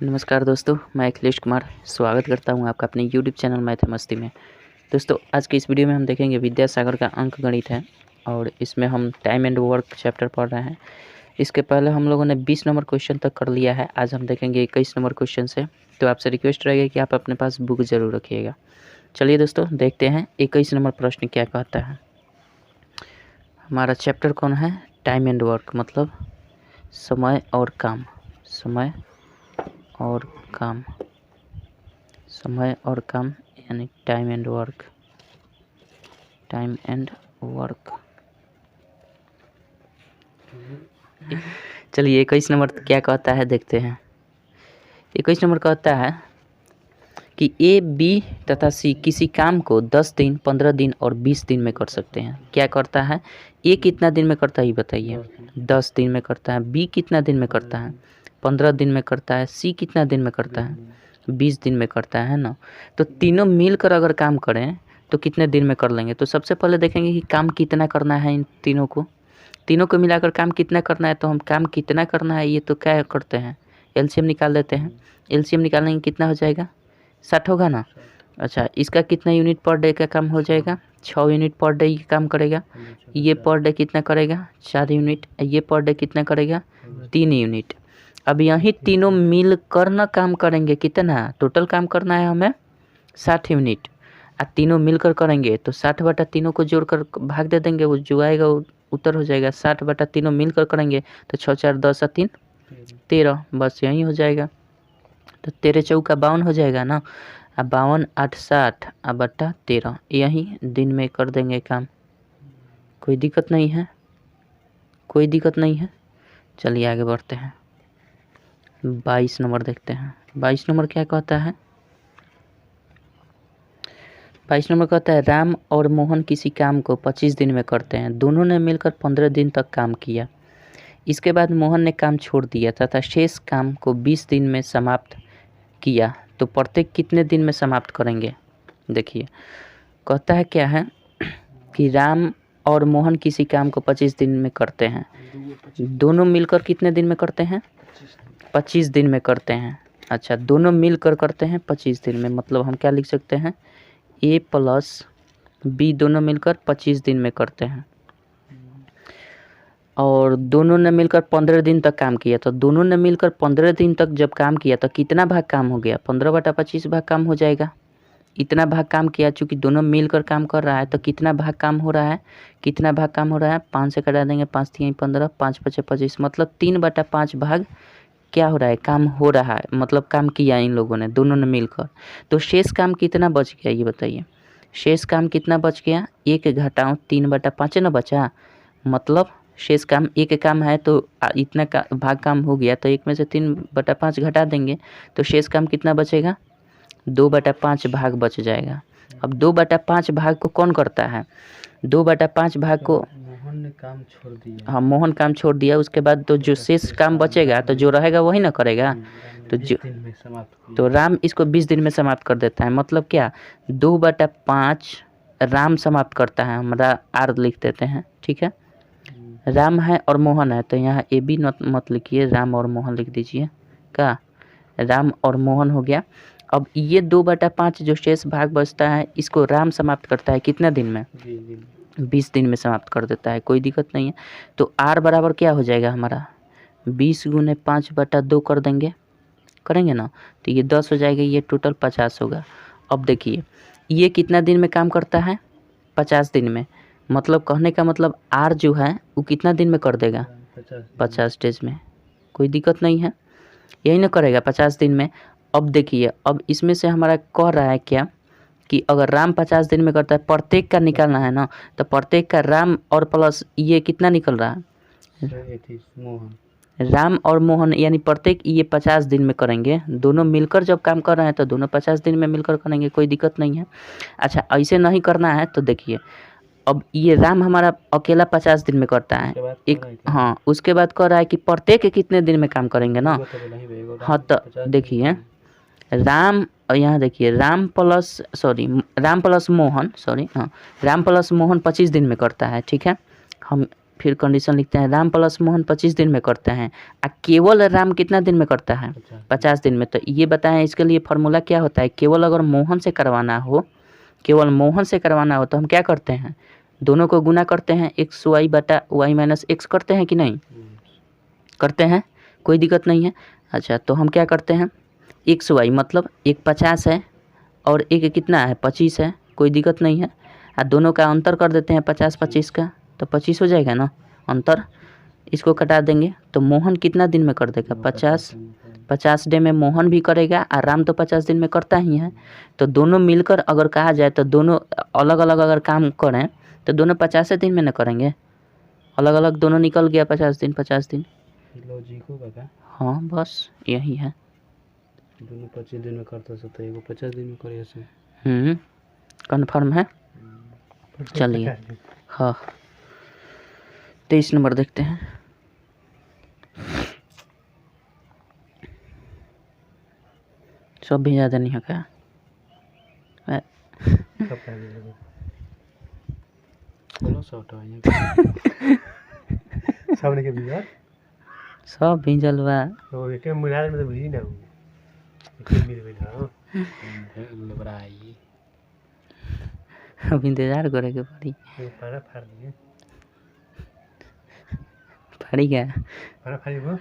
नमस्कार दोस्तों, मैं अखिलेश कुमार स्वागत करता हूं आपका अपने YouTube चैनल मैथ मस्ती में। दोस्तों, आज की इस वीडियो में हम देखेंगे विद्यासागर का अंक गणित है और इसमें हम टाइम एंड वर्क चैप्टर पढ़ रहे हैं। इसके पहले हम लोगों ने 20 नंबर क्वेश्चन तक कर लिया है। आज हम देखेंगे 21 नंबर क्वेश्चन से। तो आपसे रिक्वेस्ट रहेगी कि आप अपने पास बुक ज़रूर रखिएगा। चलिए दोस्तों, देखते हैं 21 नंबर प्रश्न क्या कहता है। हमारा चैप्टर कौन है? टाइम एंड वर्क, मतलब समय और काम। समय और काम, समय और काम यानी time and work. Time and work. चलिए 21 नंबर क्या कहता है देखते हैं। 21 नंबर कहता है कि ए, बी तथा सी किसी काम को 10 दिन, 15 दिन और 20 दिन में कर सकते हैं। क्या करता है? ए कितना दिन में करता है ये बताइए। 10 दिन में करता है। बी कितना दिन में करता है? 15 दिन में करता है। सी कितना दिन में करता है? 20 दिन में करता है ना। तो तीनों मिलकर अगर काम करें तो कितने दिन में कर लेंगे? तो सबसे पहले देखेंगे कि काम कितना करना है। इन तीनों को मिलाकर काम कितना करना है। तो हम काम कितना करना है ये तो क्या करते हैं, एलसीएम निकाल देते हैं। एलसीएम निकालने कितना हो जाएगा? 60 होगा ना। अच्छा, इसका कितना यूनिट पर डे का काम हो जाएगा? 6 यूनिट पर डे काम करेगा। ये पर डे कितना करेगा? 4 यूनिट। ये पर डे कितना करेगा? 3 यूनिट। अब यही तीनों मिल कर न काम करेंगे। कितना टोटल काम करना है हमें? 60 यूनिट। और तीनों मिलकर करेंगे तो 60 बटा तीनों को जोड़कर भाग दे देंगे, वो जो आएगा वो उत्तर हो जाएगा। 60 बटा तीनों मिलकर करेंगे तो 6 4 10 3 13, बस यही हो जाएगा। तो 13 चौका 52 हो जाएगा ना। अब 52 8 60 अब बटा 13, यही दिन में कर देंगे काम। कोई दिक्कत नहीं है, कोई दिक्कत नहीं है। चलिए आगे बढ़ते हैं। 22 नंबर देखते हैं। 22 नंबर क्या कहता है? 22 नंबर कहता है राम और मोहन किसी काम को 25 दिन में करते हैं। दोनों ने मिलकर 15 दिन तक काम किया। इसके बाद मोहन ने काम छोड़ दिया तथा शेष काम को 20 दिन में समाप्त किया। तो प्रत्येक कितने दिन में समाप्त करेंगे? देखिए, कहता है क्या है कि राम और मोहन किसी काम को 25 दिन में करते हैं। दोनों मिलकर कितने दिन में करते हैं? 25 दिन में करते हैं। अच्छा, दोनों मिलकर करते हैं 25 दिन में, मतलब हम क्या लिख सकते हैं? ए प्लस बी दोनों मिलकर 25 दिन में करते हैं। और दोनों ने मिलकर 15 दिन तक काम किया। तो दोनों ने मिलकर 15 दिन तक जब काम किया तो कितना भाग काम हो गया? 15 बटा 25 भाग काम हो जाएगा। इतना भाग काम किया, चूँकि दोनों मिलकर काम कर रहा है तो कितना भाग काम हो रहा है? कितना भाग काम हो रहा है? 5 से कटा देंगे, 5 3 15, 5 5 25, मतलब 3 बटा 5 भाग क्या हो रहा है? काम हो रहा है, मतलब काम किया इन लोगों ने, दोनों ने मिलकर। तो शेष काम कितना बच गया ये बताइए। शेष काम कितना बच गया? 1 घटाओ 3 बटा 5 ना बचा, मतलब शेष काम एक काम है तो इतना का भाग काम हो गया, तो 1 में से 3 बटा 5 घटा देंगे तो शेष काम कितना बचेगा? 2 बटा 5 भाग बच जाएगा। अब 2 बटा 5 भाग को कौन करता है? 2 बटा 5 भाग को मोहन ने काम छोड़ दिया। हाँ, मोहन काम छोड़ दिया। उसके बाद तो जो शेष काम बचेगा तो जो रहेगा वही ना करेगा। तो जो तो राम इसको 20 दिन में समाप्त कर देता है। मतलब क्या? 2 बटा 5 राम समाप्त करता है। हमारा आर लिख देते हैं, ठीक है। राम है और मोहन है तो यहाँ ए बी मत लिखिए, राम और मोहन लिख दीजिए। क्या? राम और मोहन हो गया। अब ये 2 बटा 5 जो शेष भाग बचता है इसको राम समाप्त करता है कितना दिन में? 20 दिन में समाप्त कर देता है। कोई दिक्कत नहीं है। तो आर बराबर क्या हो जाएगा हमारा? 20 गुने 5 बटा 2 कर देंगे, करेंगे ना। तो ये 10 हो जाएगा, ये टोटल 50 होगा। अब देखिए, ये कितना दिन में काम करता है? 50 दिन में। मतलब कहने का मतलब आर जो है वो कितना दिन में कर देगा? 50 डेज में। कोई दिक्कत नहीं है, यही ना करेगा 50 दिन में। अब देखिए, अब इसमें से हमारा कह रहा है क्या कि अगर राम 50 दिन में करता है, प्रत्येक का निकालना है ना, तो प्रत्येक का राम और प्लस ये कितना निकल रहा है? राम और मोहन यानी प्रत्येक ये 50 दिन में करेंगे। दोनों मिलकर जब काम कर रहे हैं तो दोनों 50 दिन में मिलकर करेंगे, कोई दिक्कत नहीं है। अच्छा, ऐसे नहीं करना है तो देखिए, अब ये राम हमारा अकेला 50 दिन में करता है एक। हाँ, उसके बाद कह रहा है कि प्रत्येक कितने दिन में काम करेंगे ना। हाँ, तो देखिए राम, यहाँ देखिए राम प्लस मोहन 25 दिन में करता है, ठीक है। हम फिर कंडीशन लिखते हैं राम प्लस मोहन 25 दिन में करते हैं। केवल राम कितना दिन में करता है? 50 दिन में। तो ये बताएं इसके लिए फार्मूला क्या होता है? केवल अगर मोहन से करवाना हो, केवल मोहन से करवाना हो तो हम क्या करते हैं? दोनों को गुना करते हैं, एक्स वाई बटा वाई माइनस एक्स करते हैं कि नहीं? करते हैं, कोई दिक्कत नहीं है। अच्छा, तो हम क्या करते हैं? एक्स वाई मतलब एक 50 है और एक कितना है? 25 है, कोई दिक्कत नहीं है। दोनों का अंतर कर देते हैं 50-25 का, तो 25 हो जाएगा ना अंतर। इसको कटा देंगे तो मोहन कितना दिन में कर देगा? 50 डे में मोहन भी करेगा और राम तो 50 दिन में करता ही है। तो दोनों मिलकर अगर कहा जाए तो दोनों अलग अलग अगर काम करें तो दोनों 50 दिन में न करेंगे, अलग अलग दोनों निकल गया 50 दिन 50 दिन। लॉजिक होगा क्या? हाँ बस यही है। दोनों 25 दिन में करता तो एगो 50 दिन में करे से। कन्फर्म है। चलिए हाँ 23 नंबर देखते हैं। सब भी ज़्यादा नहीं है क्या? सामने के बिया सब भिजल बा। तो एके मिला में तो भी ना हो एके मिल में ना लबराई अब इंतजार करे के पड़ी। पारा फाड़ दिए फाड़ी गया। पारा फाड़ी वो।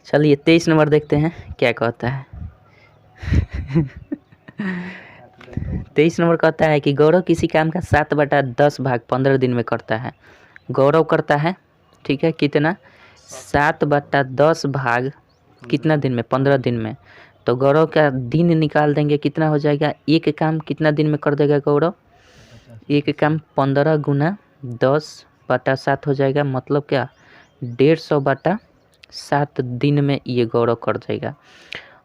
चलिए 23 नंबर देखते हैं क्या कहता है। 23 नंबर कहता है कि गौरव किसी काम का 7/10 भाग 15 दिन में करता है। गौरव करता है, ठीक है, कितना? 7/10 भाग कितना दिन में? 15 दिन में। तो गौरव का दिन निकाल देंगे, कितना हो जाएगा? एक काम कितना दिन में कर देगा गौरव? एक काम 15 गुना 10/7 हो जाएगा, मतलब क्या? 150/7 दिन में ये गौरव कर देगा।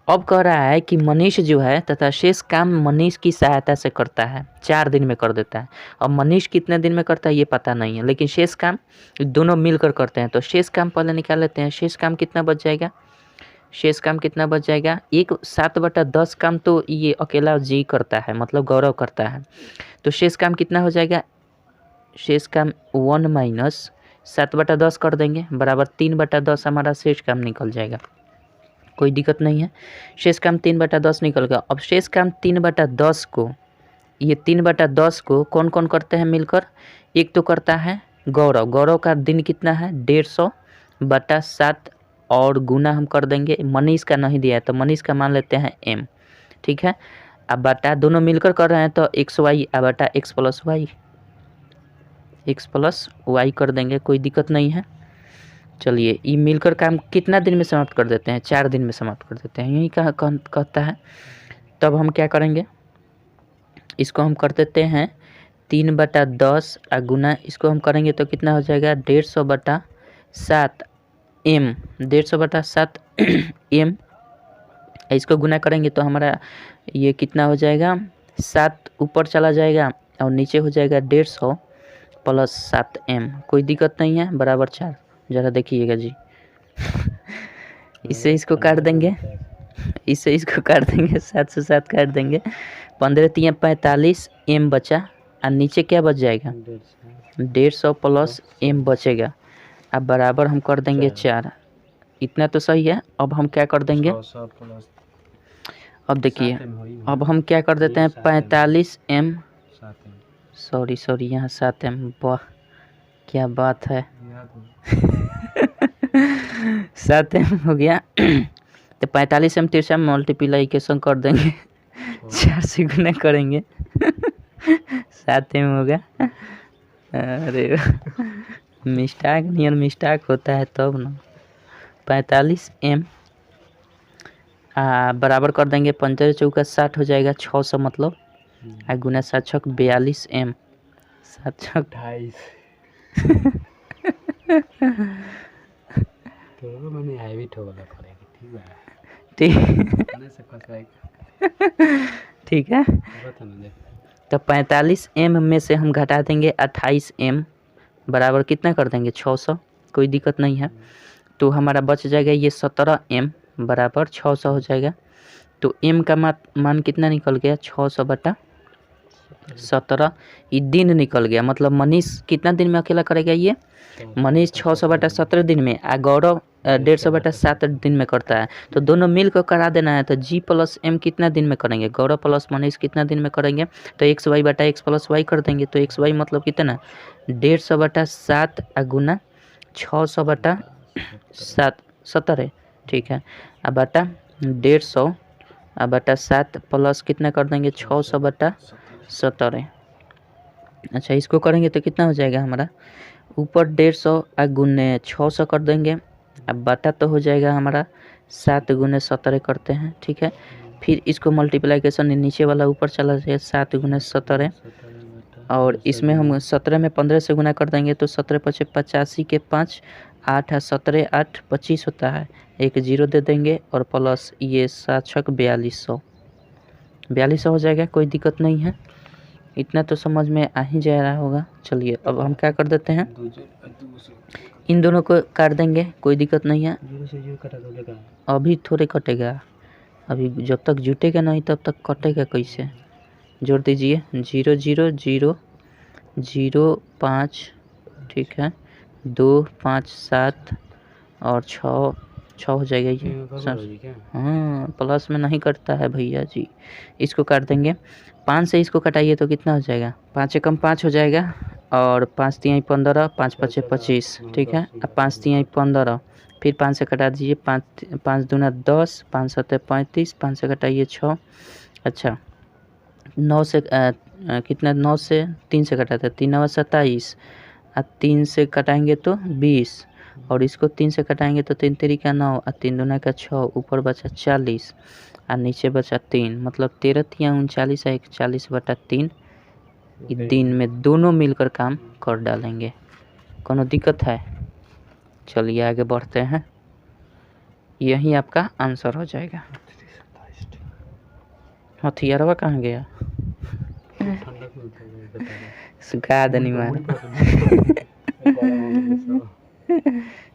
अब कह रहा है कि मनीष जो है तथा शेष काम मनीष की सहायता से करता है, 4 दिन में कर देता है। अब मनीष कितने दिन में करता है ये पता नहीं है, लेकिन शेष काम दोनों मिलकर करते हैं। तो शेष काम पहले निकाल लेते हैं। शेष काम कितना बच जाएगा? शेष काम कितना बच जाएगा? एक 7/10 काम तो ये अकेला जी करता है, मतलब गौरव करता है। तो शेष काम कितना हो जाएगा? शेष काम 1 माइनस 7/10 कर देंगे, बराबर 3/10 हमारा शेष काम निकल जाएगा, कोई दिक्कत नहीं है। शेष काम 3/10 निकल गया। अब शेष काम 3/10 को, ये 3/10 को कौन कौन करते हैं मिलकर? एक तो करता है गौरव। गौरव का दिन कितना है? 150/7 और गुना हम कर देंगे। मनीष का नहीं दिया है तो मनीष का मान लेते हैं m, ठीक है। अब बटा दोनों मिलकर कर रहे हैं तो एक्स वाई बटा एक्स प्लस वाई कर देंगे, कोई दिक्कत नहीं है। चलिए ये मिलकर काम कितना दिन में समाप्त कर देते हैं? 4 दिन में समाप्त कर देते हैं, यही कहता है। तब हम क्या करेंगे? इसको हम कर देते हैं 3/10 गुना, इसको हम करेंगे तो कितना हो जाएगा? 150/7 m, 150/7 m। इसको गुना करेंगे तो हमारा ये कितना हो जाएगा? 7 ऊपर चला जाएगा और नीचे हो जाएगा 150 + 7 m, कोई दिक्कत नहीं है, बराबर 4। ज़रा देखिएगा जी। इससे इसको काट देंगे, इससे इसको काट देंगे, 7 से 7 काट देंगे। 15 × 45 m बचा और नीचे क्या बच जाएगा? 150 + m बचेगा। अब बराबर हम कर देंगे 4। इतना तो सही है। अब हम क्या कर देंगे? अब देखिए, अब हम क्या कर देते हैं? 45 m, सॉरी यहाँ 7 m, वाह क्या बात है। 7 m हो गया। तो 45 m 3 मल्टीप्लिकेशन कर देंगे, 4 से गुना करेंगे, 7 m होगा। अरे मिस्टेक होता है तब ना। 45 m बराबर कर देंगे 15 × 4 = 60 हो जाएगा, 600 मतलब, गुना 7 × 42 m, 7 × 28 तो मैंने हैवी ठोला पड़ेगा, ठीक है ठीक है। तो 45 m में से हम घटा देंगे 28 m, बराबर कितना कर देंगे? 600, कोई दिक्कत नहीं है। तो हमारा बच जाएगा ये 17 m, बराबर 600 हो जाएगा। तो m का मान कितना निकल गया? 600/17। 17 ये दिन निकल गया, मतलब मनीष कितना दिन में अकेला करेगा ये? मनीष 600/17 दिन में, आ गौरव 150/7 दिन में करता है। तो दोनों मिल कर करा देना है। तो G + M कितना दिन में करेंगे? गौरव प्लस मनीष कितना दिन में करेंगे? तो XY/X + Y कर देंगे। तो XY मतलब कितना? 150/7 गुना 600/7 17, ठीक है। अब बटा 150/7 प्लस कितना कर देंगे? 600/17। अच्छा, इसको करेंगे तो कितना हो जाएगा हमारा? ऊपर 150 गुने 600 कर देंगे। अब बटा तो हो जाएगा हमारा 7 गुने 17 करते हैं, ठीक है। फिर इसको मल्टीप्लाइकेशन नीचे वाला ऊपर चला जाएगा 7 गुने 17, और इसमें हम 17 में 15 से गुना कर देंगे तो 17 × 85 के 5, 8 है 17, 8 25 होता है, एक 0 दे देंगे और प्लस ये 7 छक 4200 हो जाएगा। कोई दिक्कत नहीं है, इतना तो समझ में आ ही जा रहा होगा। चलिए अब हम क्या कर देते हैं, इन दोनों को काट देंगे, कोई दिक्कत नहीं है। अभी थोड़े कटेगा, अभी जब तक जुटेगा नहीं तब तक कटेगा कैसे? जोड़ दीजिए 0 0 0 0 5, ठीक है, 2 5 7 और 6 हो जाएगा ये सर। हाँ, प्लस में नहीं कटता है भैया जी। इसको काट देंगे, 5 से इसको कटाइए तो कितना हो जाएगा? 5 से कम 5 हो जाएगा, और 5 × 3 = 15, 5 × 5 = 25, ठीक है। अब 5 × 3 = 15, फिर 5 से कटा दीजिए, 5 दूना 10, 5 × 7 = 35, 5 से कटाइए 6। अच्छा, 9 से कितना? 9 से 3 से कटाते हैं, 3 × 9 = 27, और 3 से कटाएंगे तो 20, और इसको 3 से कटाएंगे तो 3 × 3 = 9, और 3 दूना का 6, ऊपर बचा 40 और नीचे बचा 3, मतलब 13 × 3 = 39 है, 41/3। दिन में दोनों मिलकर काम कर डालेंगे, कोनो दिक्कत है? चलिए आगे बढ़ते हैं, यही आपका आंसर हो जाएगा। हथियारवा कहाँ गया? सुखा दनी मार।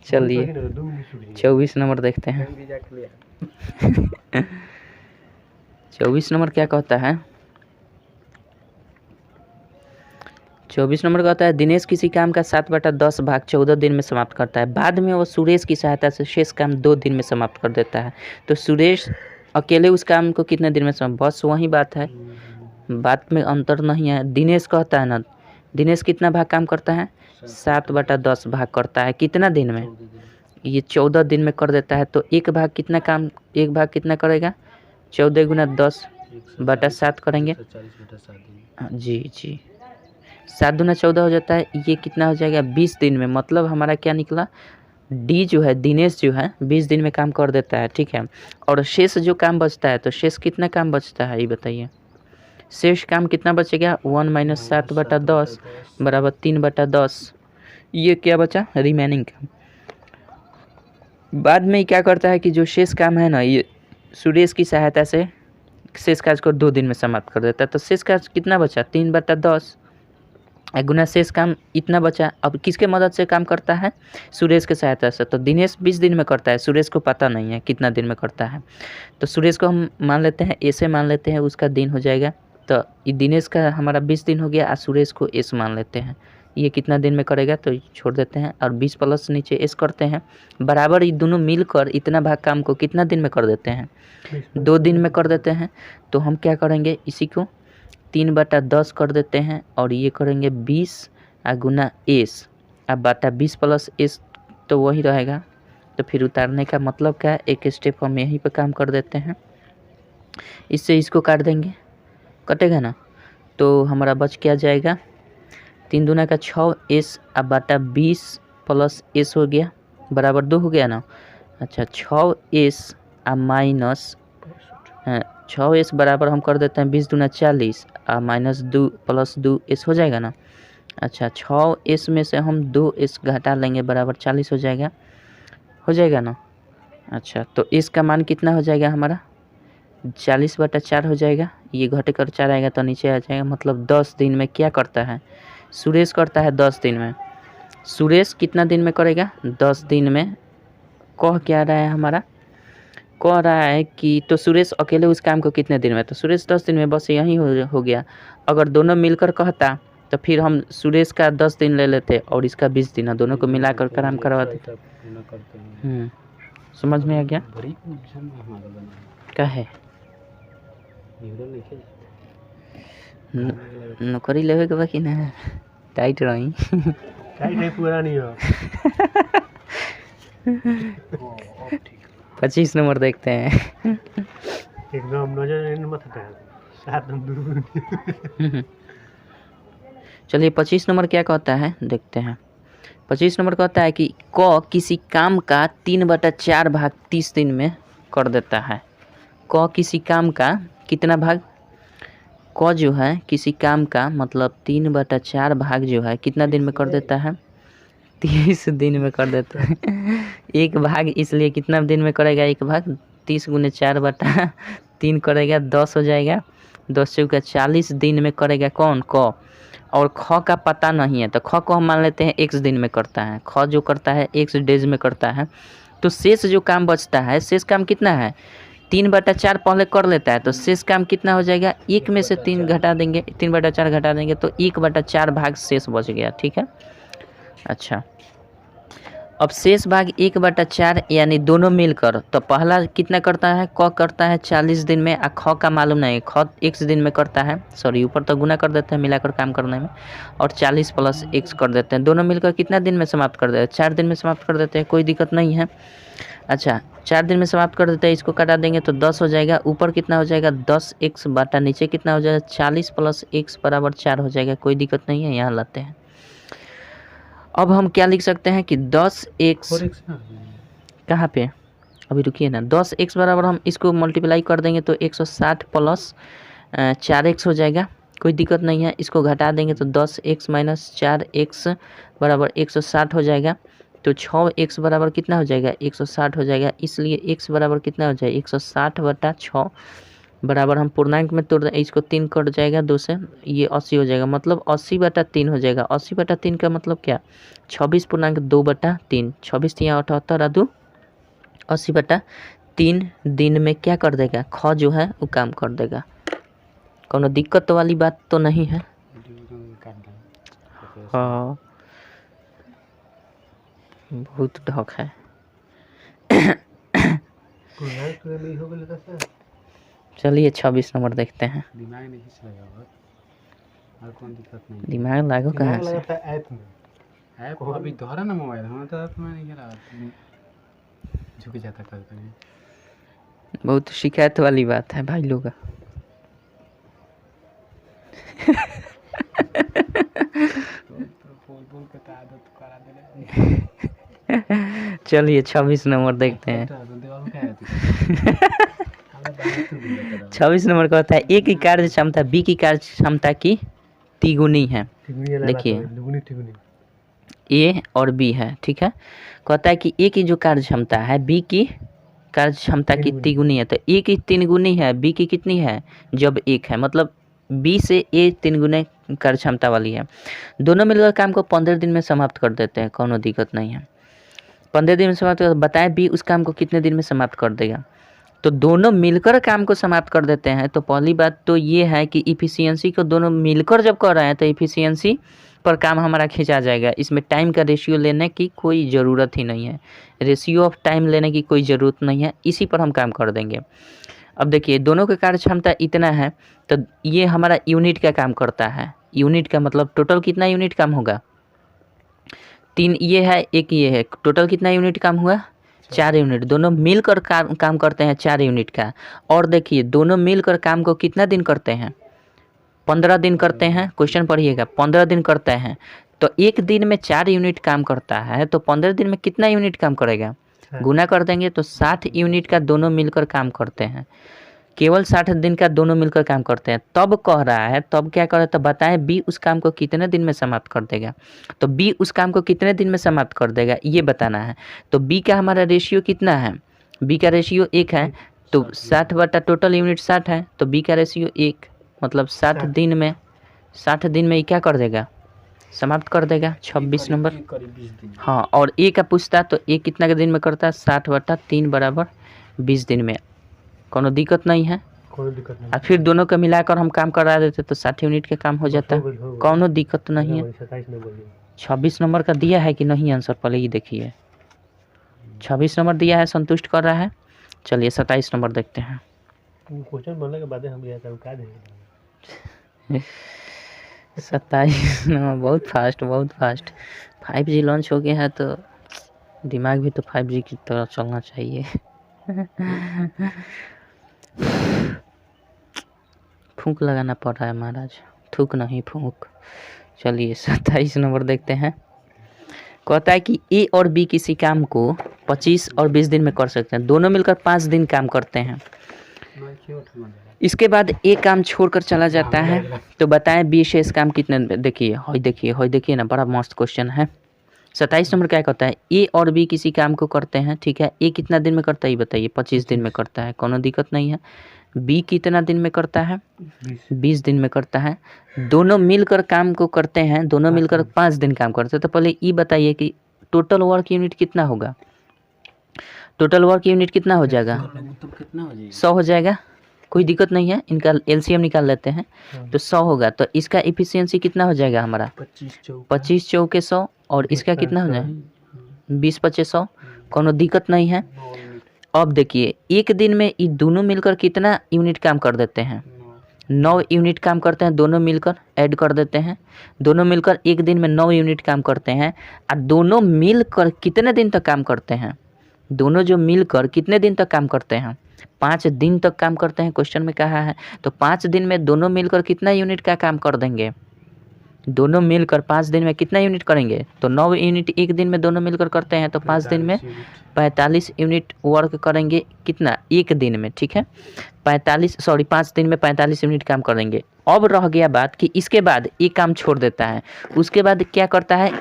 चलिए 24 नंबर देखते हैं। 24 नंबर क्या कहता है? 24 नंबर कहता है, दिनेश किसी काम का 7/10 भाग 14 दिन में समाप्त करता है। बाद में वो सुरेश की सहायता से शेष काम 2 दिन में समाप्त कर देता है। तो सुरेश अकेले उस काम को कितने दिन में समाप्त? बस वही बात है, बात में अंतर नहीं है। दिनेश कहता है ना, दिनेश कितना भाग काम करता है? 7/10 भाग करता है, कितना दिन में? ये 14 दिन में कर देता है। तो एक भाग कितना करेगा? 14 गुना 10/7 करेंगे। जी 7 दूना 14 हो जाता है, ये कितना हो जाएगा? 20 दिन में। मतलब हमारा क्या निकला? डी जो है, दिनेश जो है 20 दिन में काम कर देता है, ठीक है। और शेष जो काम बचता है, तो शेष कितना काम बचता है ये बताइए? शेष काम कितना बचेगा? 1 - 7/10 बराबर 3/10। ये क्या बचा? रिमेनिंग काम। बाद में क्या करता है कि जो शेष काम है ना, ये सुरेश की सहायता से शेष कार्य को 2 दिन में समाप्त कर देता है। तो शेष कार्य कितना बचा? 3/10 गुना शेष काम इतना बचा। अब किसके मदद से काम करता है? सुरेश के सहायता से। तो दिनेश 20 दिन में करता है, सुरेश को पता नहीं है कितना दिन में करता है। तो सुरेश को हम मान लेते हैं ऐसे मान लेते हैं, उसका दिन हो जाएगा। तो ये दिनेश का हमारा 20 दिन हो गया, और सुरेश को एस मान लेते हैं। ये कितना दिन में करेगा तो छोड़ देते हैं, और 20 प्लस नीचे एस करते हैं बराबर। ये दोनों मिलकर इतना भाग काम को कितना दिन में कर देते हैं? 2 दिन में कर देते हैं। तो हम क्या करेंगे, इसी को 3/10 कर देते हैं, और ये करेंगे 20 गुना एस। अब बटा 20 प्लस एस तो वही रहेगा। तो फिर उतारने का मतलब क्या है? एक स्टेप हम यहीं पे काम कर देते हैं, इससे इसको काट देंगे, कटेगा ना। तो हमारा बच क्या जाएगा? 3 दूना का 6 एस, अब बटा 20 प्लस एस हो गया बराबर 2 हो गया ना। अच्छा, 6 एस माइनस 6 एस बराबर हम कर देते हैं 20 दूना 40 माइनस 2 प्लस 2 एस हो जाएगा ना। अच्छा, 6 एस में से हम 2 एस घटा लेंगे बराबर 40 हो जाएगा ना। अच्छा, तो एस का मान कितना हो जाएगा हमारा? 40/4 हो जाएगा। ये घटे कर 4 आएगा तो नीचे आ जाएगा। मतलब 10 दिन में क्या करता है? सुरेश करता है 10 दिन में। सुरेश कितना दिन में करेगा? 10 दिन में। कह क्या रहा है हमारा कह रहा है कि तो सुरेश अकेले उस काम को कितने दिन में, तो सुरेश 10 दिन में, बस यही हो गया। अगर दोनों मिलकर कहता तो फिर हम सुरेश का 10 दिन ले लेते और इसका 20 दिन, दोनों को मिलाकर काम करवा देते। समझ में आ गया क्या है? नौकरी लेवे के बाकी ना टाइट रही टाइट है पूरा नहीं हो 25 नंबर देखते हैं। एकदम नजर मत हटा 7 नंबर। चलिए 25 नंबर क्या कहता है देखते हैं। 25 नंबर कहता है कि क किसी काम का 3/4 भाग 30 दिन में कर देता है। क किसी काम का कितना भाग, क जो है किसी काम का मतलब 3/4 भाग जो है कितना दिन में कर देता है, 30 दिन में कर देता है। एक भाग इसलिए कितना दिन में करेगा, एक भाग 30 × 4/3 करेगा, 10 हो जाएगा, 10 चौका 40 दिन में करेगा कौन, क। और ख का पता नहीं है तो ख को हम मान लेते हैं x दिन में करता है, ख जो करता है x डेज में करता है। तो शेष जो काम बचता है, शेष काम कितना है, 3/4 पहले कर लेता है तो शेष काम कितना हो जाएगा, 1 में से 3 घटा देंगे, 3/4 घटा देंगे तो 1/4 भाग शेष बच गया। ठीक है, अच्छा अब शेष भाग 1/4 यानी दोनों मिलकर, तो पहला कितना करता है, क करता है 40 दिन में, ख का मालूम नहीं, ख x दिन में करता है, सॉरी ऊपर तो गुना कर देते हैं मिलाकर काम करने में, और 40 + x कर देते हैं, दोनों मिलकर कितना दिन में समाप्त कर देते हैं, 4 दिन में समाप्त कर देते हैं, कोई दिक्कत नहीं है। अच्छा 4 दिन में समाप्त कर देते हैं, इसको काटा देंगे तो 10 हो जाएगा, ऊपर कितना हो जाएगा 10x बटा नीचे कितना हो जाएगा 40 + x = 4 हो जाएगा, कोई दिक्कत नहीं है, यहाँ लाते हैं। अब हम क्या लिख सकते हैं कि 10x कहाँ पे, अभी रुकिए ना, 10x बराबर हम इसको मल्टीप्लाई कर देंगे तो 160 + 4x हो जाएगा, कोई दिक्कत नहीं है। इसको घटा देंगे तो 10x - 4x = 160 हो जाएगा, तो 6x बराबर कितना हो जाएगा 160 हो जाएगा, इसलिए x बराबर कितना हो जाएगा 160/6 बराबर हम पूर्णांक में तोड़ दें, इसको 3 कट जाएगा 2 से, ये 80 हो जाएगा, मतलब 80/3 हो जाएगा। 80/3 का मतलब क्या, 26.2/3, 26 या 78 2 80/3 दिन में क्या कर देगा, ख जो है वो काम कर देगा। कोनो दिक्कत वाली बात तो नहीं है। हाँ बहुत ढक है। चलिए 26 नंबर देखते हैं। दिमाग नहीं चलेगा और कौन दिक्कत नहीं, दिमाग लागो कहाँ से, ऐप में, ऐप अभी दोहरा ना मोबाइल, हम तो ऐप में नहीं करा, झुक जाता कभी। बहुत शिकायत वाली बात है भाई लोग। चलिए 26 नंबर देखते हैं। 26 नंबर कहता है ए की कार्य क्षमता बी की कार्य क्षमता की तिगुनी है। देखिए ए और बी है, ठीक है, कहता है कि ए की जो कार्य क्षमता है बी की कार्य क्षमता की तिगुनी है, तो ए की 3 गुनी है, बी की कितनी है जब 1 है, मतलब बी से ए 3 गुने कार्य क्षमता वाली है। दोनों मिलकर काम को 15 दिन में समाप्त कर देते हैं, कोनो दिक्कत नहीं है। 15 दिन में समाप्त कर, बताएं बी उस काम को कितने दिन में समाप्त कर देगा, तो दोनों मिलकर काम को समाप्त कर देते हैं। तो पहली बात तो ये है कि इफ़िशियंसी को दोनों मिलकर जब कर रहे हैं तो इफ़िशियंसी पर काम हमारा खींचा जाएगा, इसमें टाइम का रेशियो लेने की कोई ज़रूरत ही नहीं है, रेशियो ऑफ टाइम लेने की कोई ज़रूरत नहीं है, इसी पर हम काम कर देंगे। अब देखिए दोनों का कार्य क्षमता इतना है तो ये हमारा यूनिट का काम करता है, यूनिट का मतलब टोटल कितना यूनिट काम होगा, 3 ये है 1 ये है, टोटल कितना यूनिट काम हुआ 4 यूनिट, दोनों मिलकर काम करते हैं 4 यूनिट का। और देखिए दोनों मिलकर काम को कितना दिन करते हैं 15 दिन करते हैं, क्वेश्चन पढ़िएगा 15 दिन करते हैं, तो एक दिन में 4 यूनिट काम करता है तो 15 दिन में कितना यूनिट काम करेगा, गुना कर देंगे तो 60 यूनिट का दोनों मिलकर काम करते हैं, केवल 60 दिन का दोनों मिलकर काम करते हैं। तब कह रहा है, तब क्या कर रहा है, तो बताएं बी उस काम को कितने दिन में समाप्त कर देगा, तो बी उस काम को कितने दिन में समाप्त कर देगा ये बताना है। तो बी का हमारा रेशियो कितना है, बी का रेशियो 1 है, तो 60 बटा टोटल यूनिट 60 है, तो बी का रेशियो 1 मतलब 60 दिन में ये क्या कर देगा समाप्त कर देगा। 26 नंबर हाँ, और ए का पूछता तो ए कितना के दिन में करता है 60/3 = 20 दिन में, कोनो दिक्कत नहीं है। कोई दिक्कत नहीं। और फिर दोनों को मिलाकर हम काम करा देते तो 60 यूनिट का काम हो जाता है, कोनो दिक्कत नहीं है। 26 नंबर का दिया है कि नहीं आंसर, पहले ही देखिए। 26 नंबर दिया है, संतुष्ट कर रहा है। चलिए 27 नंबर देखते हैं। क्वेश्चन बनने के बाद हम यह का देंगे। 27 नंबर, बहुत फास्ट, बहुत फास्ट। 5G लॉन्च हो गया है तो दिमाग भी तो 5G की तरह चलना चाहिए। फूंक लगाना पड़ रहा है महाराज, थूक नहीं फूंक। चलिए 27 नंबर देखते हैं। कहता है कि ए और बी किसी काम को 25 और 20 दिन में कर सकते हैं, दोनों मिलकर 5 दिन काम करते हैं। इसके बाद ए काम छोड़कर चला जाता है, तो बताएं बी से इस काम कितने, देखिए हई देखिए ना, बड़ा मस्त क्वेश्चन है। 27 नंबर क्या कहता है, ए और बी किसी काम को करते हैं, ठीक है। ए कितना दिन में करता है ये बताइए, 25 दिन में करता है, कोनो दिक्कत नहीं है। बी कितना दिन में करता है, 20 दिन में करता है। दोनों मिलकर काम को करते हैं, दोनों मिलकर 5 दिन काम करते हैं। तो पहले ये बताइए कि टोटल वर्क यूनिट कितना होगा, टोटल वर्क यूनिट कितना हो जाएगा, 100 हो जाएगा, कोई दिक्कत नहीं है। इनका एलसीएम निकाल लेते हैं तो 100 होगा। तो इसका इफिशियंसी कितना हो जाएगा हमारा, 25 चौके 100, और इसका कितना हो जाएगा 20 25 100, कोनो दिक्कत नहीं है। अब देखिए एक दिन में ये दोनों मिलकर कितना यूनिट काम कर देते हैं, 9 यूनिट काम करते हैं, दोनों मिलकर ऐड कर देते हैं। दोनों मिलकर एक दिन में 9 यूनिट काम करते हैं। और दोनों मिलकर कितने दिन तक काम करते हैं, दोनों जो मिलकर कितने दिन तक काम करते हैं, 5 दिन तक काम करते हैं, क्वेश्चन में कहा है। तो 5 दिन में दोनों मिलकर कितना यूनिट का काम कर देंगे, दोनों मिलकर 5 दिन में कितना यूनिट करेंगे, तो 9 यूनिट एक दिन में दोनों मिलकर करते हैं, तो 5 दिन में 45 यूनिट वर्क करेंगे, कितना एक दिन में, ठीक है। 5 दिन में 45 यूनिट काम करेंगे। अब रह गया बात कि इसके बाद एक काम छोड़ देता है, उसके बाद क्या करता है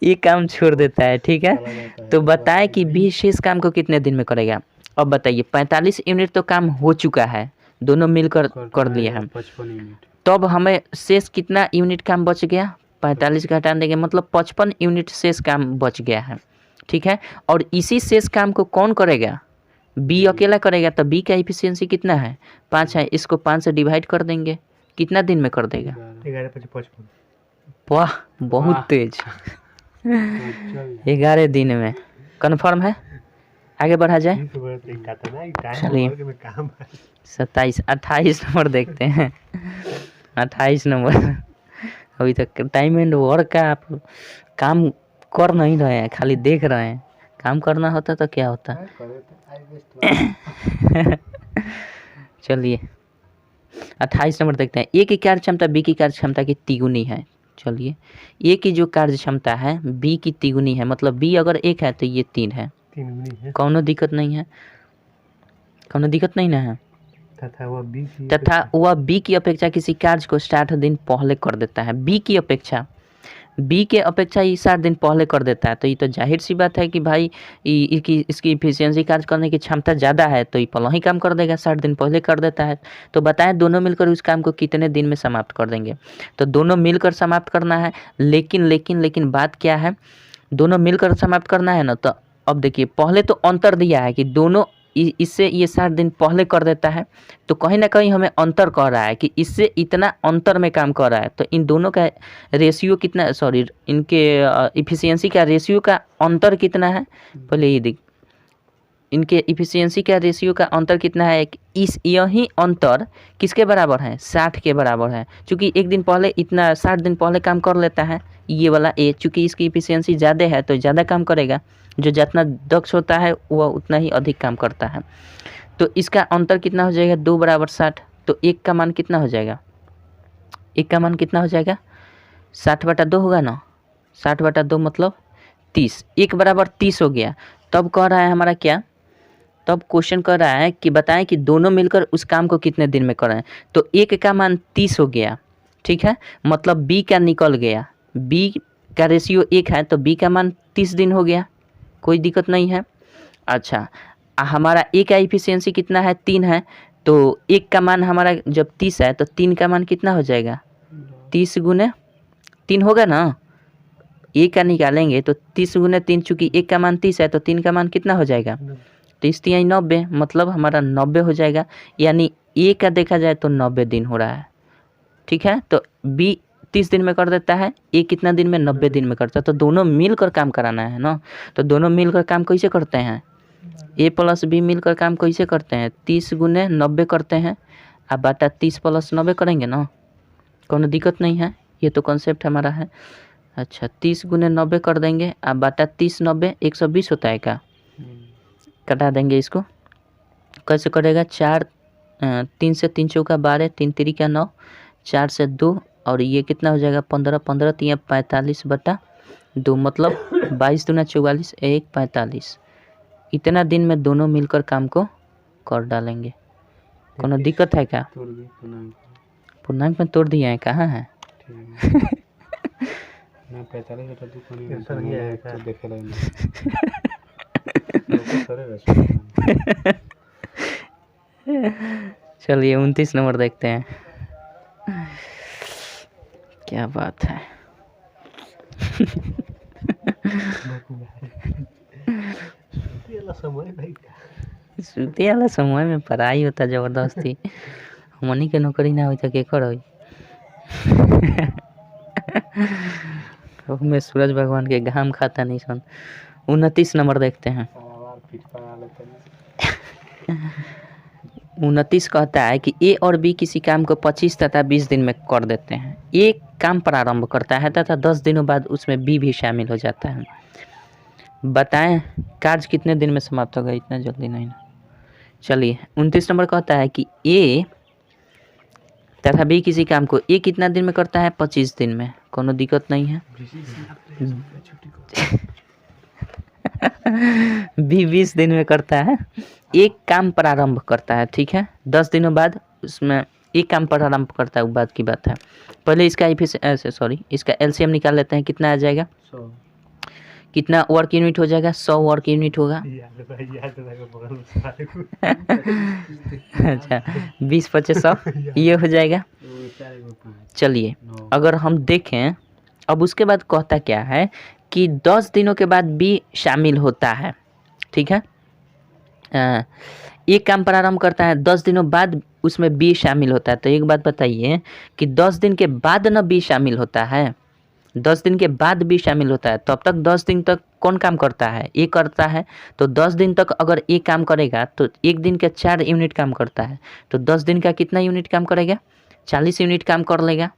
एक काम छोड़ देता है, ठीक है। तो बताएं कि बी शेष काम को कितने दिन में करेगा। अब बताइए 45 यूनिट तो काम हो चुका है, दोनों मिलकर कर दिए हैं, 55 यूनिट। तब हमें शेष कितना यूनिट काम बच गया, 45 का हटा देंगे, मतलब 55 यूनिट शेष काम बच गया है, ठीक है। और इसी शेष काम को कौन करेगा, बी अकेला करेगा। तो बी का इफिशियंसी कितना है, 5 है, इसको 5 से डिवाइड कर देंगे, कितना दिन में कर देगा, 11 वाह बहुत तेज, 11 दिन में, कन्फर्म है। आगे बढ़ा जाए, चलिए 28 नंबर देखते हैं। 28 नंबर, अभी तक टाइम एंड वर्क का आप काम कर नहीं रहे हैं, खाली देख रहे हैं। काम करना होता तो क्या होता। चलिए 28 नंबर देखते हैं। ए की कार्य क्षमता बी की कार्य क्षमता की तिगुनी है। चलिए ए की जो कार्य क्षमता है बी की तिगुनी है, मतलब बी अगर 1 है तो ये 3 है, कोनो दिक्कत नहीं है, कोनो दिक्कत नहीं ना है। तथा वह बी की अपेक्षा किसी कार्य को 60 दिन पहले कर देता है। बी के अपेक्षा ये 60 दिन पहले कर देता है, तो ये तो जाहिर सी बात है कि भाई इसकी इफिशियंसी कार्य करने की क्षमता ज़्यादा है, तो ये पहले ही काम कर देगा, 60 दिन पहले कर देता है। तो बताएं दोनों मिलकर उस काम को कितने दिन में समाप्त कर देंगे। तो दोनों मिलकर समाप्त करना है, लेकिन बात क्या है, दोनों मिलकर समाप्त करना है ना। तो अब देखिए पहले तो अंतर दिया है कि दोनों इससे ये 60 दिन पहले कर देता है, तो कहीं ना कहीं हमें अंतर कह रहा है कि इससे इतना अंतर में काम कर रहा है। तो इन दोनों का रेशियो कितना, इनके इफिशियंसी का रेशियो का अंतर कितना है, पहले ये देख, इनके इफिशियंसी का रेशियो का अंतर कितना है, यही अंतर किसके बराबर है, 60 के बराबर है। चूँकि एक दिन पहले इतना 60 दिन पहले काम कर लेता है ये वाला ए, चूँकि इसकी इफिशियंसी ज़्यादा है तो ज़्यादा काम करेगा, जो जितना दक्ष होता है वह उतना ही अधिक काम करता है। तो इसका अंतर कितना हो जाएगा, 2 बराबर 60। तो 1 का मान कितना हो जाएगा, 1 का मान कितना हो जाएगा, 60/2 होगा ना, 60/2 मतलब 30, 1 बराबर 30 हो गया। तब कह रहा है हमारा क्या, तब क्वेश्चन कर रहा है कि बताएं कि दोनों मिलकर उस काम को कितने दिन में करें। तो 1 का मान 30 हो गया, ठीक है, मतलब बी का निकल गया, बी का रेशियो 1 है तो बी का मान 30 दिन हो गया, कोई दिक्कत नहीं है। अच्छा हमारा ए का इफिशियंसी कितना है, 3 है, तो 1 का मान हमारा जब 30 है तो 3 का मान कितना हो जाएगा, 30 गुने 3 होगा ना, ए का निकालेंगे तो 30 गुने 3, चूँकि एक का मान 30 है तो 3 का मान कितना हो जाएगा, 30 3 90, मतलब हमारा 90 हो जाएगा। यानी ए का देखा जाए तो 90 दिन हो रहा है, ठीक है। तो बी 30 दिन में कर देता है, ए कितना दिन में, 90 दिन में करता है। तो दोनों मिलकर काम कराना है ना, तो दोनों मिलकर काम कैसे करते हैं, ए प्लस बी मिलकर काम कैसे करते हैं, 30 गुने 90 करते हैं, अब बाटा 30 प्लस 90 करेंगे ना, कोनो दिक्कत नहीं है, ये तो कॉन्सेप्ट हमारा है। अच्छा 30 गुने 90 कर देंगे, अब बाटा 30 90 120 होता है क्या, कटा देंगे इसको, कैसे करेगा, 4 3 से 3 चौका 12, 3 3 का 9, 4 से 2, और ये कितना हो जाएगा 15, 15 3 45 बटा 2, मतलब 22 दूना 44, 1 45। इतना दिन में दोनों मिलकर काम को कर डालेंगे, कोनो दिक्कत है क्या, तोड़ दे पूर्णांक पूर्णांक में तोड़ दिए हैं, कहाँ है ठीक है ना 45 बटा 2 कोनी में तो देखे लगे चलिए 29 नंबर देखते हैं, क्या बात है। सूते वाला समय में पढ़ाई होता जबरदस्ती, हमनी के नौकरी ना होता केकर होई। में सूरज भगवान के घाम खाता नहीं सन। 29 नंबर देखते हैं। 29 कहता है कि ए और बी किसी काम को 25 तथा 20 दिन में कर देते हैं। ए काम प्रारंभ करता है तथा 10 दिनों बाद उसमें बी भी शामिल हो जाता है। बताएं कार्य कितने दिन में समाप्त होगा, इतना जल्दी नहीं ना। चलिए 29 नंबर कहता है कि ए तथा बी किसी काम को ए कितना दिन में करता है, 25 दिन में, कोनो दिक्कत नहीं है। बी 20 दिन में करता है। एक काम प्रारंभ करता है, ठीक है, 10 दिनों बाद उसमें एक काम प्रारंभ करता है, वो बात की बात है। पहले इसका इसका एलसीएम निकाल लेते हैं, कितना आ जाएगा, 100 कितना वर्क यूनिट हो जाएगा, 100 वर्क यूनिट होगा। अच्छा 20 25 100 ये हो जाएगा। चलिए अगर हम देखें अब उसके बाद कहता क्या है कि 10 दिनों के बाद बी शामिल होता है, ठीक है। एक काम प्रारंभ करता है, 10 दिनों बाद उसमें बी शामिल होता है। तो एक बात बताइए कि 10 दिन के बाद न बी शामिल होता है, 10 दिन के बाद बी शामिल होता है, तो अब तक 10 दिन तक कौन काम करता है, ए करता है। तो 10 दिन तक अगर ए काम करेगा तो एक दिन के 4 यूनिट काम करता है, तो 10 दिन का कितना यूनिट काम करेगा, 40 यूनिट काम कर लेगा।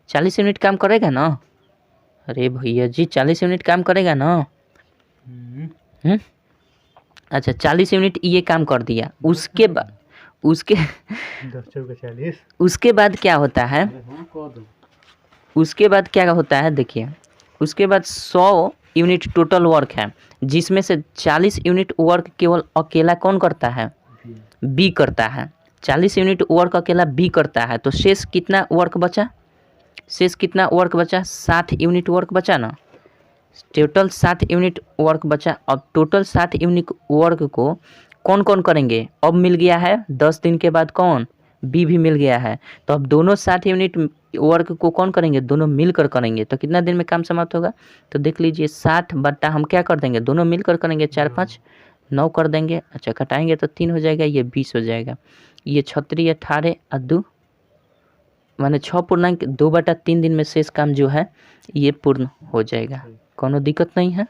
40 यूनिट काम करेगा ना, अरे भैया जी 40 यूनिट काम करेगा ना। अच्छा 40 यूनिट ये काम कर दिया, उसके बाद उसके बाद क्या होता है, उसके बाद क्या होता है देखिए, उसके बाद 100 यूनिट टोटल वर्क है, जिसमें से 40 यूनिट वर्क केवल अकेला कौन करता है, बी करता है। 40 यूनिट वर्क अकेला बी करता है, तो शेष कितना वर्क बचा, शेष कितना वर्क बचा, 60 यूनिट वर्क बचा ना, टोटल 60 यूनिट वर्क बचा। अब टोटल 60 यूनिट वर्क को कौन कौन करेंगे, अब मिल गया है 10 दिन के बाद कौन, बी भी मिल गया है। तो अब दोनों 60 यूनिट वर्क को कौन करेंगे, दोनों मिलकर करेंगे। तो कितना दिन में काम समाप्त होगा, तो देख लीजिए 60 बट्टा हम क्या कर देंगे, दोनों मिलकर करेंगे, 4 5 9 कर देंगे। अच्छा घटाएंगे तो 3 हो जाएगा, ये 20 हो जाएगा, ये 36 18 और 2 माने 6.2/3 दिन में शेष काम जो है ये पूर्ण हो जाएगा। कोनो दिक्कत नहीं है,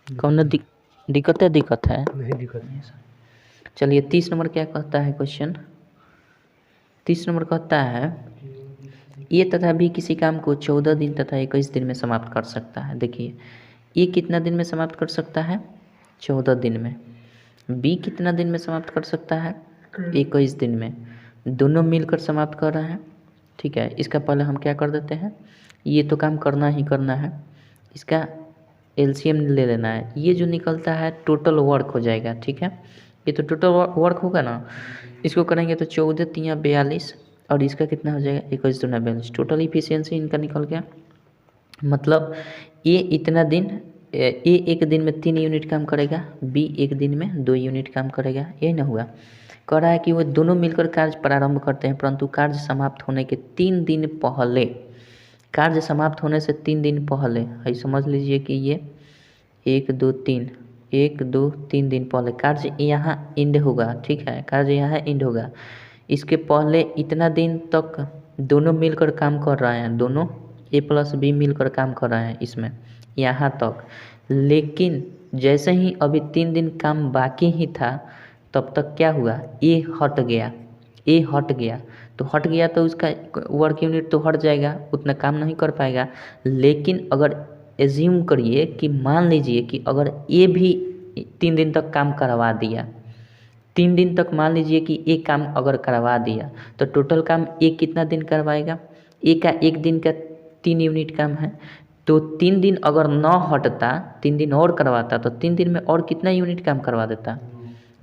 कोनो दिक्कत है नहीं दिक्कत नहीं। चलिए 30 नंबर क्या कहता है क्वेश्चन, 30 नंबर कहता है ए तथा बी किसी काम को 14 दिन तथा 21 दिन में समाप्त कर सकता है। देखिए ए कितना दिन में समाप्त कर सकता है, 14 दिन में, बी कितना दिन में समाप्त कर सकता है, 21 दिन में, दोनों मिलकर समाप्त कर रहे हैं, ठीक है। इसका पहले हम क्या कर देते हैं, ये तो काम करना ही करना है, इसका एलसीएम ले लेना है, ये जो निकलता है टोटल वर्क हो जाएगा, ठीक है। ये तो टोटल वर्क होगा ना, इसको करेंगे तो 14 3 42 और इसका कितना हो जाएगा 21 दूना 42, टोटल इफिशियंसी इनका निकल गया। मतलब ए इतना दिन, ए एक दिन में 3 यूनिट काम करेगा, बी एक दिन में 2 यूनिट काम करेगा, यही ना हुआ। कह रहा है कि वो दोनों मिलकर कार्य प्रारंभ करते हैं, परंतु कार्य समाप्त होने के 3 दिन पहले कार्य समाप्त होने से 3 दिन पहले, है समझ लीजिए कि ये 1 2 3 1 2 3 दिन पहले कार्य यहाँ एंड होगा, ठीक है, कार्य यहाँ एंड होगा। इसके पहले इतना दिन तक दोनों मिलकर काम कर रहे हैं, दोनों A + B मिलकर काम कर रहे हैं इसमें यहाँ तक। लेकिन जैसे ही अभी 3 दिन काम बाकी ही था तब तक क्या हुआ, A हट गया, A हट गया, तो हट गया तो उसका वर्क यूनिट तो हट जाएगा, उतना काम नहीं कर पाएगा। लेकिन अगर एज्यूम करिए कि मान लीजिए कि अगर A भी 3 दिन तक काम करवा दिया, 3 दिन तक मान लीजिए कि A काम अगर करवा दिया तो टोटल काम A कितना दिन करवाएगा, A का 1 दिन का 3 यूनिट काम है, तो 3 दिन अगर न हटता, 3 दिन और करवाता तो 3 दिन में और कितना यूनिट काम करवा देता,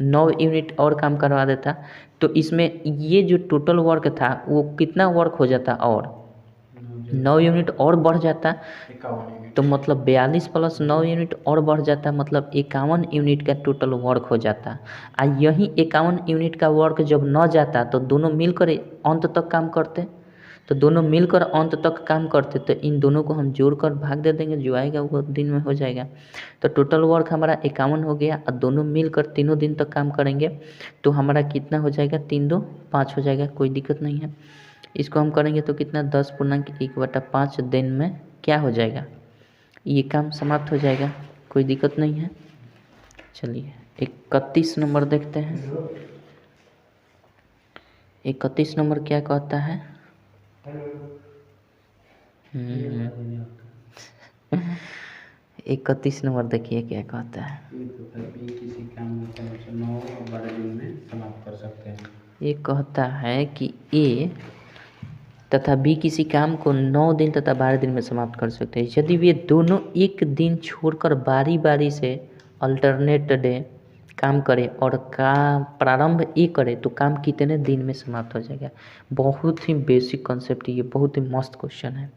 9 यूनिट और काम करवा देता। तो इसमें ये जो टोटल वर्क था वो कितना वर्क हो जाता, और 9 यूनिट और बढ़ जाता, 51 यूनिट। तो मतलब 42 + 9 यूनिट और बढ़ जाता, मतलब 51 यूनिट का टोटल वर्क हो जाता। यही 51 यूनिट का वर्क जब न जाता तो दोनों मिलकर अंत तक काम करते, तो दोनों मिलकर अंत तक काम करते, तो इन दोनों को हम जोड़कर भाग दे देंगे, जो आएगा वो दिन में हो जाएगा। तो टोटल वर्क हमारा 51 हो गया, और दोनों मिलकर तीनों दिन तक काम करेंगे तो हमारा कितना हो जाएगा, 3 2 5 हो जाएगा, कोई दिक्कत नहीं है। इसको हम करेंगे तो कितना 10.1/5 दिन में क्या हो जाएगा, ये काम समाप्त हो जाएगा, कोई दिक्कत नहीं है। चलिए 31 नंबर देखते हैं। 31 नंबर क्या कहता है, 31 नंबर देखिए क्या कहता है। किसी काम को 9 और 12 दिन में समाप्त कर सकते हैं। ये कहता है कि A तथा B किसी काम को 9 दिन तथा 12 दिन में समाप्त कर सकते हैं यदि वे दोनों एक दिन छोड़कर बारी बारी से अल्टरनेट डे काम करे और काम प्रारंभ A करे तो काम कितने दिन में समाप्त हो जाएगा। बहुत ही बेसिक कॉन्सेप्ट, ये बहुत ही मस्त क्वेश्चन है।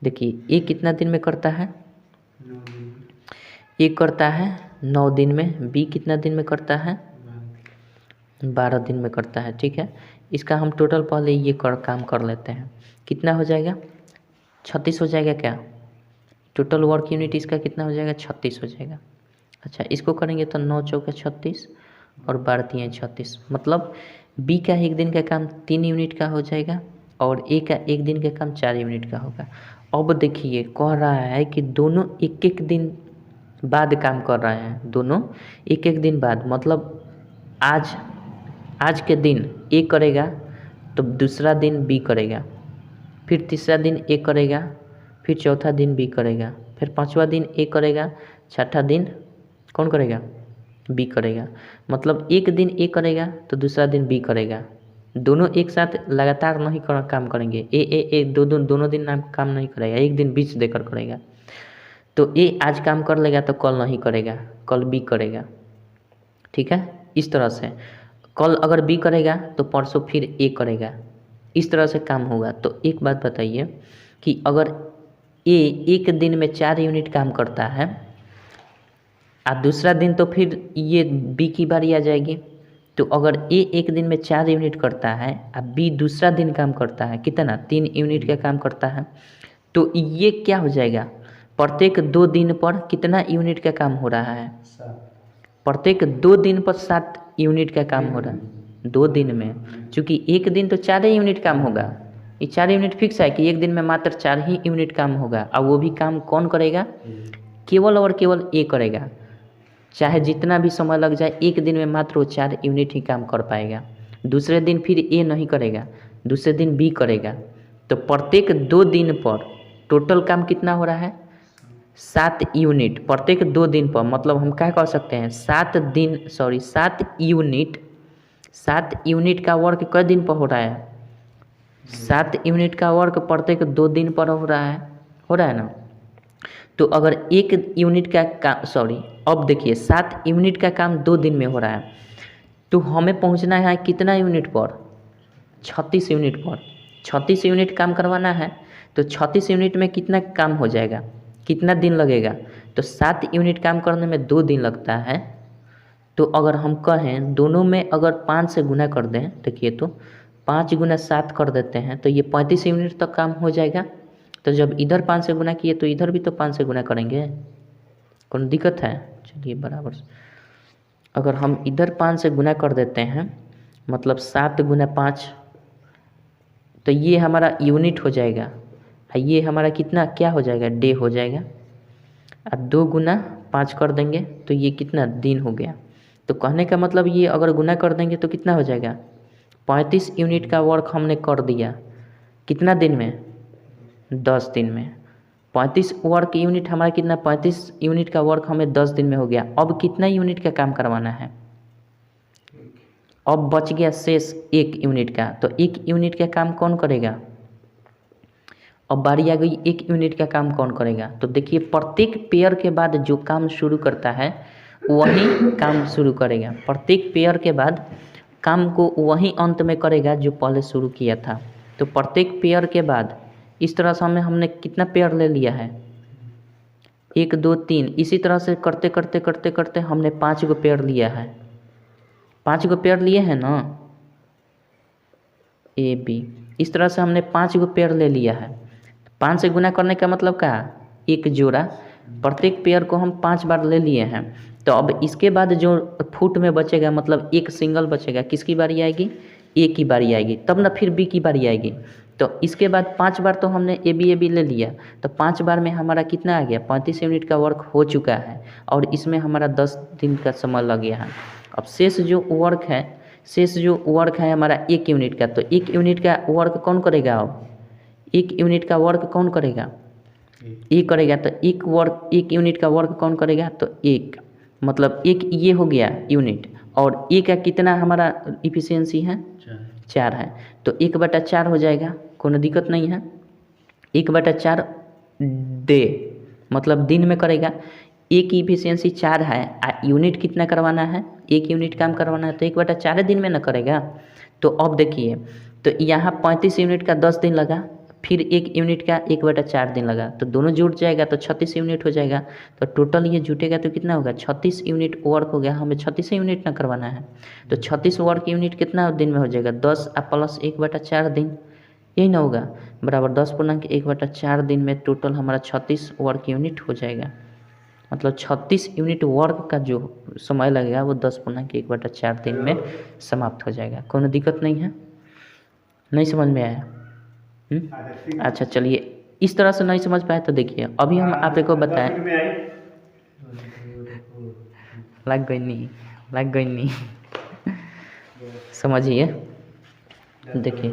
देखिए A कितना दिन में करता है, A करता है 9 दिन में, B कितना दिन में करता है, 12 दिन में करता है, ठीक है। इसका हम टोटल पहले ये काम कर लेते हैं, कितना हो जाएगा, 36 हो जाएगा क्या, टोटल वर्क यूनिट इसका कितना हो जाएगा, 36 हो जाएगा। अच्छा, इसको करेंगे तो 9 चौका 36 और 12 तिया 36, मतलब B का 1 दिन का काम 3 यूनिट का हो जाएगा और A का 1 दिन का काम 4 यूनिट का होगा। अब देखिए कह रहा है कि दोनों एक एक दिन बाद काम कर रहे हैं, दोनों एक एक दिन बाद, मतलब आज के दिन A करेगा तो दूसरा दिन B करेगा, फिर तीसरा दिन A करेगा, फिर चौथा दिन B करेगा, फिर पांचवा दिन A करेगा, छठा दिन कौन करेगा, B करेगा। मतलब एक दिन A करेगा तो दूसरा दिन B करेगा, दोनों एक साथ लगातार नहीं काम करेंगे। ए दोनों दिन काम नहीं करेगा, एक दिन बीच देकर करेगा। तो A आज काम कर लेगा तो कल नहीं करेगा, कल B करेगा, ठीक है। इस तरह से कल अगर B करेगा तो परसों फिर A करेगा, इस तरह से काम होगा। तो एक बात बताइए कि अगर A एक दिन में 4 यूनिट काम करता है और दूसरा दिन तो फिर ये B की बारी आ जाएगी, तो अगर A एक दिन में 4 यूनिट करता है और B दूसरा दिन काम करता है कितना, 3 यूनिट का काम करता है, तो ये क्या हो जाएगा, प्रत्येक 2 दिन पर कितना यूनिट का काम हो रहा है, प्रत्येक 2 दिन पर 7 यूनिट का काम हो रहा है 2 दिन में। चूँकि एक दिन तो 4 ही यूनिट काम होगा, ये 4 यूनिट फिक्स है कि एक दिन में मात्र 4 ही यूनिट काम होगा, और वो भी काम कौन करेगा, केवल और केवल A करेगा। चाहे जितना भी समय लग जाए, एक दिन में मात्र वो 4 यूनिट ही काम कर पाएगा, दूसरे दिन फिर A नहीं करेगा, दूसरे दिन B करेगा। तो प्रत्येक 2 दिन पर टोटल काम कितना हो रहा है, 7 यूनिट प्रत्येक 2 दिन पर, मतलब हम क्या कह सकते हैं 7 यूनिट का वर्क कै दिन पर हो रहा है, 7 यूनिट का वर्क प्रत्येक 2 दिन पर हो रहा है ना। तो अगर 1 यूनिट का काम अब देखिए 7 यूनिट का काम 2 दिन में हो रहा है, तो हमें पहुंचना है कितना यूनिट पर, 36 यूनिट पर। 36 यूनिट काम करवाना है, तो 36 यूनिट में कितना काम हो जाएगा, कितना दिन लगेगा, तो 7 यूनिट काम करने में 2 दिन लगता है। तो अगर हम कहें दोनों में अगर 5 से गुना कर दें, देखिए तो 5 × 7 कर देते हैं तो ये 35 यूनिट तक काम हो जाएगा। तो जब इधर 5 से गुना किए तो इधर भी तो 5 से गुना करेंगे, कौन दिक्कत है। चलिए बराबर, अगर हम इधर 5 से गुना कर देते हैं मतलब 7 गुना 5, तो ये हमारा यूनिट हो जाएगा और ये हमारा कितना क्या हो जाएगा, डे हो जाएगा। अब 2 गुना 5 कर देंगे तो ये कितना दिन हो गया। तो कहने का मतलब ये अगर गुना कर देंगे तो कितना हो जाएगा, 35 यूनिट का वर्क हमने कर दिया कितना दिन में, 10 दिन में। 35 वर्क यूनिट हमारा कितना, 35 यूनिट का वर्क हमें 10 दिन में हो गया। अब कितना यूनिट का काम करवाना है, अब बच गया शेष 1 यूनिट का। तो 1 यूनिट का काम कौन करेगा, अब बारी आ गई 1 यूनिट का काम कौन करेगा। तो देखिए प्रत्येक पेयर के बाद जो काम शुरू करता है वही काम शुरू करेगा, प्रत्येक पेयर के बाद काम को वही अंत में करेगा जो पहले शुरू किया था। तो प्रत्येक पेयर के बाद इस तरह से हमने कितना पेयर ले लिया है, 1 2 3, इसी तरह से करते करते करते करते हमने 5 गो पेयर लिया है, 5 गो पेयर लिए हैं ना, ए बी, इस तरह से हमने 5 गो पेयर ले लिया है। 5 से गुना करने का मतलब क्या, 1 जोड़ा, प्रत्येक पेयर को हम 5 बार ले लिए हैं। तो अब इसके बाद जो फुट में बचेगा मतलब 1 सिंगल बचेगा, किसकी बारी आएगी, ए की बारी आएगी, तब ना फिर बी की बारी आएगी। तो इसके बाद 5 बार तो हमने ए बी ले लिया, तो 5 बार में हमारा कितना आ गया, 35 यूनिट का वर्क हो चुका है और इसमें हमारा 10 दिन का समय लग गया है। अब शेष जो वर्क है हमारा 1 यूनिट का, तो 1 यूनिट का वर्क कौन करेगा, अब 1 यूनिट का वर्क कौन करेगा, ए करेगा। तो 1 यूनिट का वर्क कौन करेगा, तो 1 मतलब 1 ये हो गया यूनिट, और ए का कितना हमारा इफिशियंसी है, 4 है। तो 1/4 हो जाएगा, कोई दिक्कत नहीं है। 1/4 डे मतलब दिन में करेगा, ए की इफिशियंसी 4 है, यूनिट कितना करवाना है, 1 यूनिट काम करवाना है, तो 1/4 दिन में ना करेगा। तो अब देखिए, तो यहाँ 35 यूनिट का 10 दिन लगा, फिर 1 यूनिट का 1/4 दिन लगा, तो दोनों जुट जाएगा तो 36 यूनिट हो जाएगा। तो टोटल ये जुटेगा तो कितना होगा, 36 यूनिट वर्क हो गया, हमें 36 यूनिट ना करवाना है। तो 36 वर्क यूनिट कितना दिन में हो जाएगा, 10 प्लस 1/4 दिन, यही ना होगा, बराबर 10.1/4 दिन में टोटल हमारा 36 वर्क यूनिट हो जाएगा। मतलब 36 यूनिट वर्क का जो समय लगेगा वो 10.1/4 दिन में समाप्त हो जाएगा। कोई दिक्कत नहीं है, नहीं समझ में आया। अच्छा चलिए, इस तरह से नहीं समझ पाए तो देखिए अभी हम आप को बताएं, लग गई नहीं समझिए, देखिए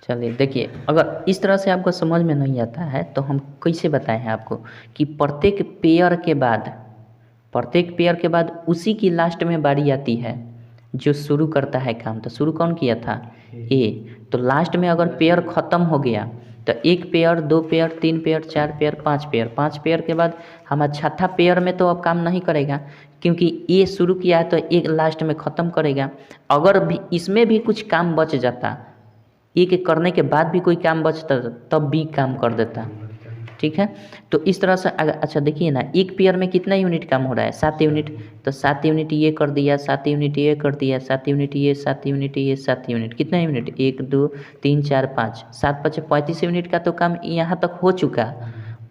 चलिए देखिए, अगर इस तरह से आपको समझ में नहीं आता है तो हम कैसे बताएं हैं आपको कि प्रत्येक पेयर के बाद उसी की लास्ट में बारी आती है जो शुरू करता है काम। तो शुरू कौन किया था, ए। तो लास्ट में अगर पेयर ख़त्म हो गया तो 1 pair 2 pair 3 pair 4 pair 5 pair के बाद हमारा छठा पेयर में तो अब काम नहीं करेगा, क्योंकि ए शुरू किया है तो एक लास्ट में ख़त्म करेगा। अगर भी इसमें भी कुछ काम बच जाता, एक करने के बाद भी कोई काम बचता तब भी काम कर देता, ठीक है। तो इस तरह से अच्छा देखिए ना, 1 पेयर में कितना यूनिट काम हो रहा है, 7 यूनिट, तो 7 यूनिट ये कर दिया, 7 यूनिट ये कर दिया, 7 यूनिट ये, 7 यूनिट ये, 7 यूनिट, कितना यूनिट, 1 2 3 4 5 7 5 35 यूनिट का तो काम यहाँ तक हो चुका।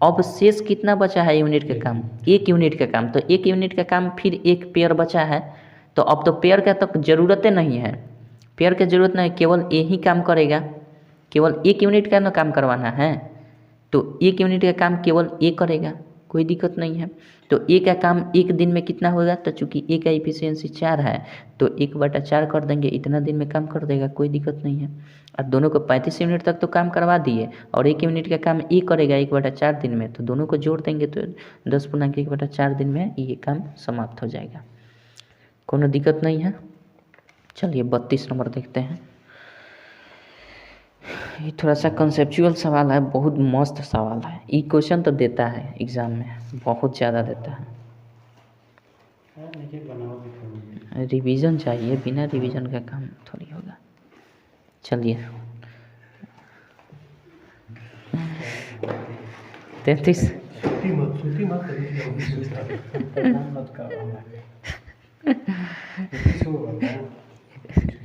अब शेष कितना बचा है यूनिट का काम, 1 यूनिट का काम। तो 1 यूनिट का काम फिर 1 पेयर बचा है, तो अब तो पेयर का तक ज़रूरतें नहीं है, पेयर की ज़रूरत नहीं, केवल ए ही काम करेगा, केवल 1 यूनिट का ना काम करवाना है, तो 1 यूनिट का काम केवल ए करेगा, कोई दिक्कत नहीं है। तो ए का काम 1 दिन में कितना होगा, तो चूँकि ए का इफिशियंसी 4 है तो 1/4 कर देंगे, इतना दिन में काम कर देगा, कोई दिक्कत नहीं है। और दोनों को 35 यूनिट तक तो काम करवा दिए, और 1 यूनिट का काम ए करेगा 1/4 दिन में, तो दोनों को जोड़ देंगे तो 10.1/4 दिन में ये काम समाप्त हो जाएगा, कोई दिक्कत नहीं है। चलिए 32 नंबर देखते हैं। ये थोड़ा सा कंसेप्चुअल सवाल है, बहुत मस्त सवाल है, ये क्वेश्चन तो देता है एग्ज़ाम में, बहुत ज़्यादा देता है। रिवीजन चाहिए, बिना रिवीजन का काम थोड़ी होगा। चलिए 33 मत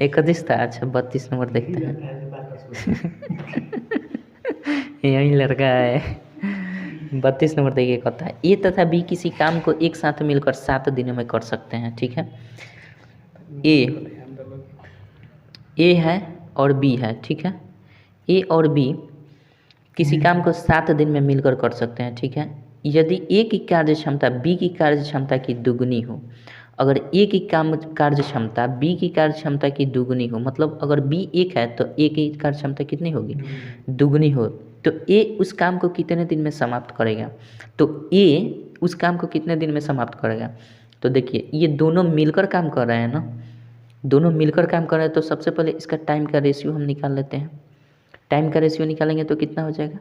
31 था। अच्छा 32 नंबर देखते हैं। यही लड़का है। 32 नंबर देखिए कहता है ए तथा बी किसी काम को एक साथ मिलकर 7 दिनों में कर सकते हैं। ठीक है, ए है और बी है। ठीक है, ए और बी किसी काम को 7 दिन में मिलकर कर सकते हैं। ठीक है, यदि ए की कार्य क्षमता बी की कार्य क्षमता की दुगनी हो। अगर ए की कार्य क्षमता बी की कार्य क्षमता की दुगनी हो, मतलब अगर बी 1 है तो ए की कार्य क्षमता कितनी होगी? दुगनी हो, तो ए उस काम को कितने दिन में समाप्त करेगा? तो ए उस काम को कितने दिन में समाप्त करेगा? तो देखिए ये दोनों मिलकर काम कर रहे हैं ना, दोनों मिलकर काम कर रहे हैं, तो सबसे पहले इसका टाइम का रेशियो हम निकाल लेते हैं। टाइम का रेशियो निकालेंगे तो कितना हो जाएगा?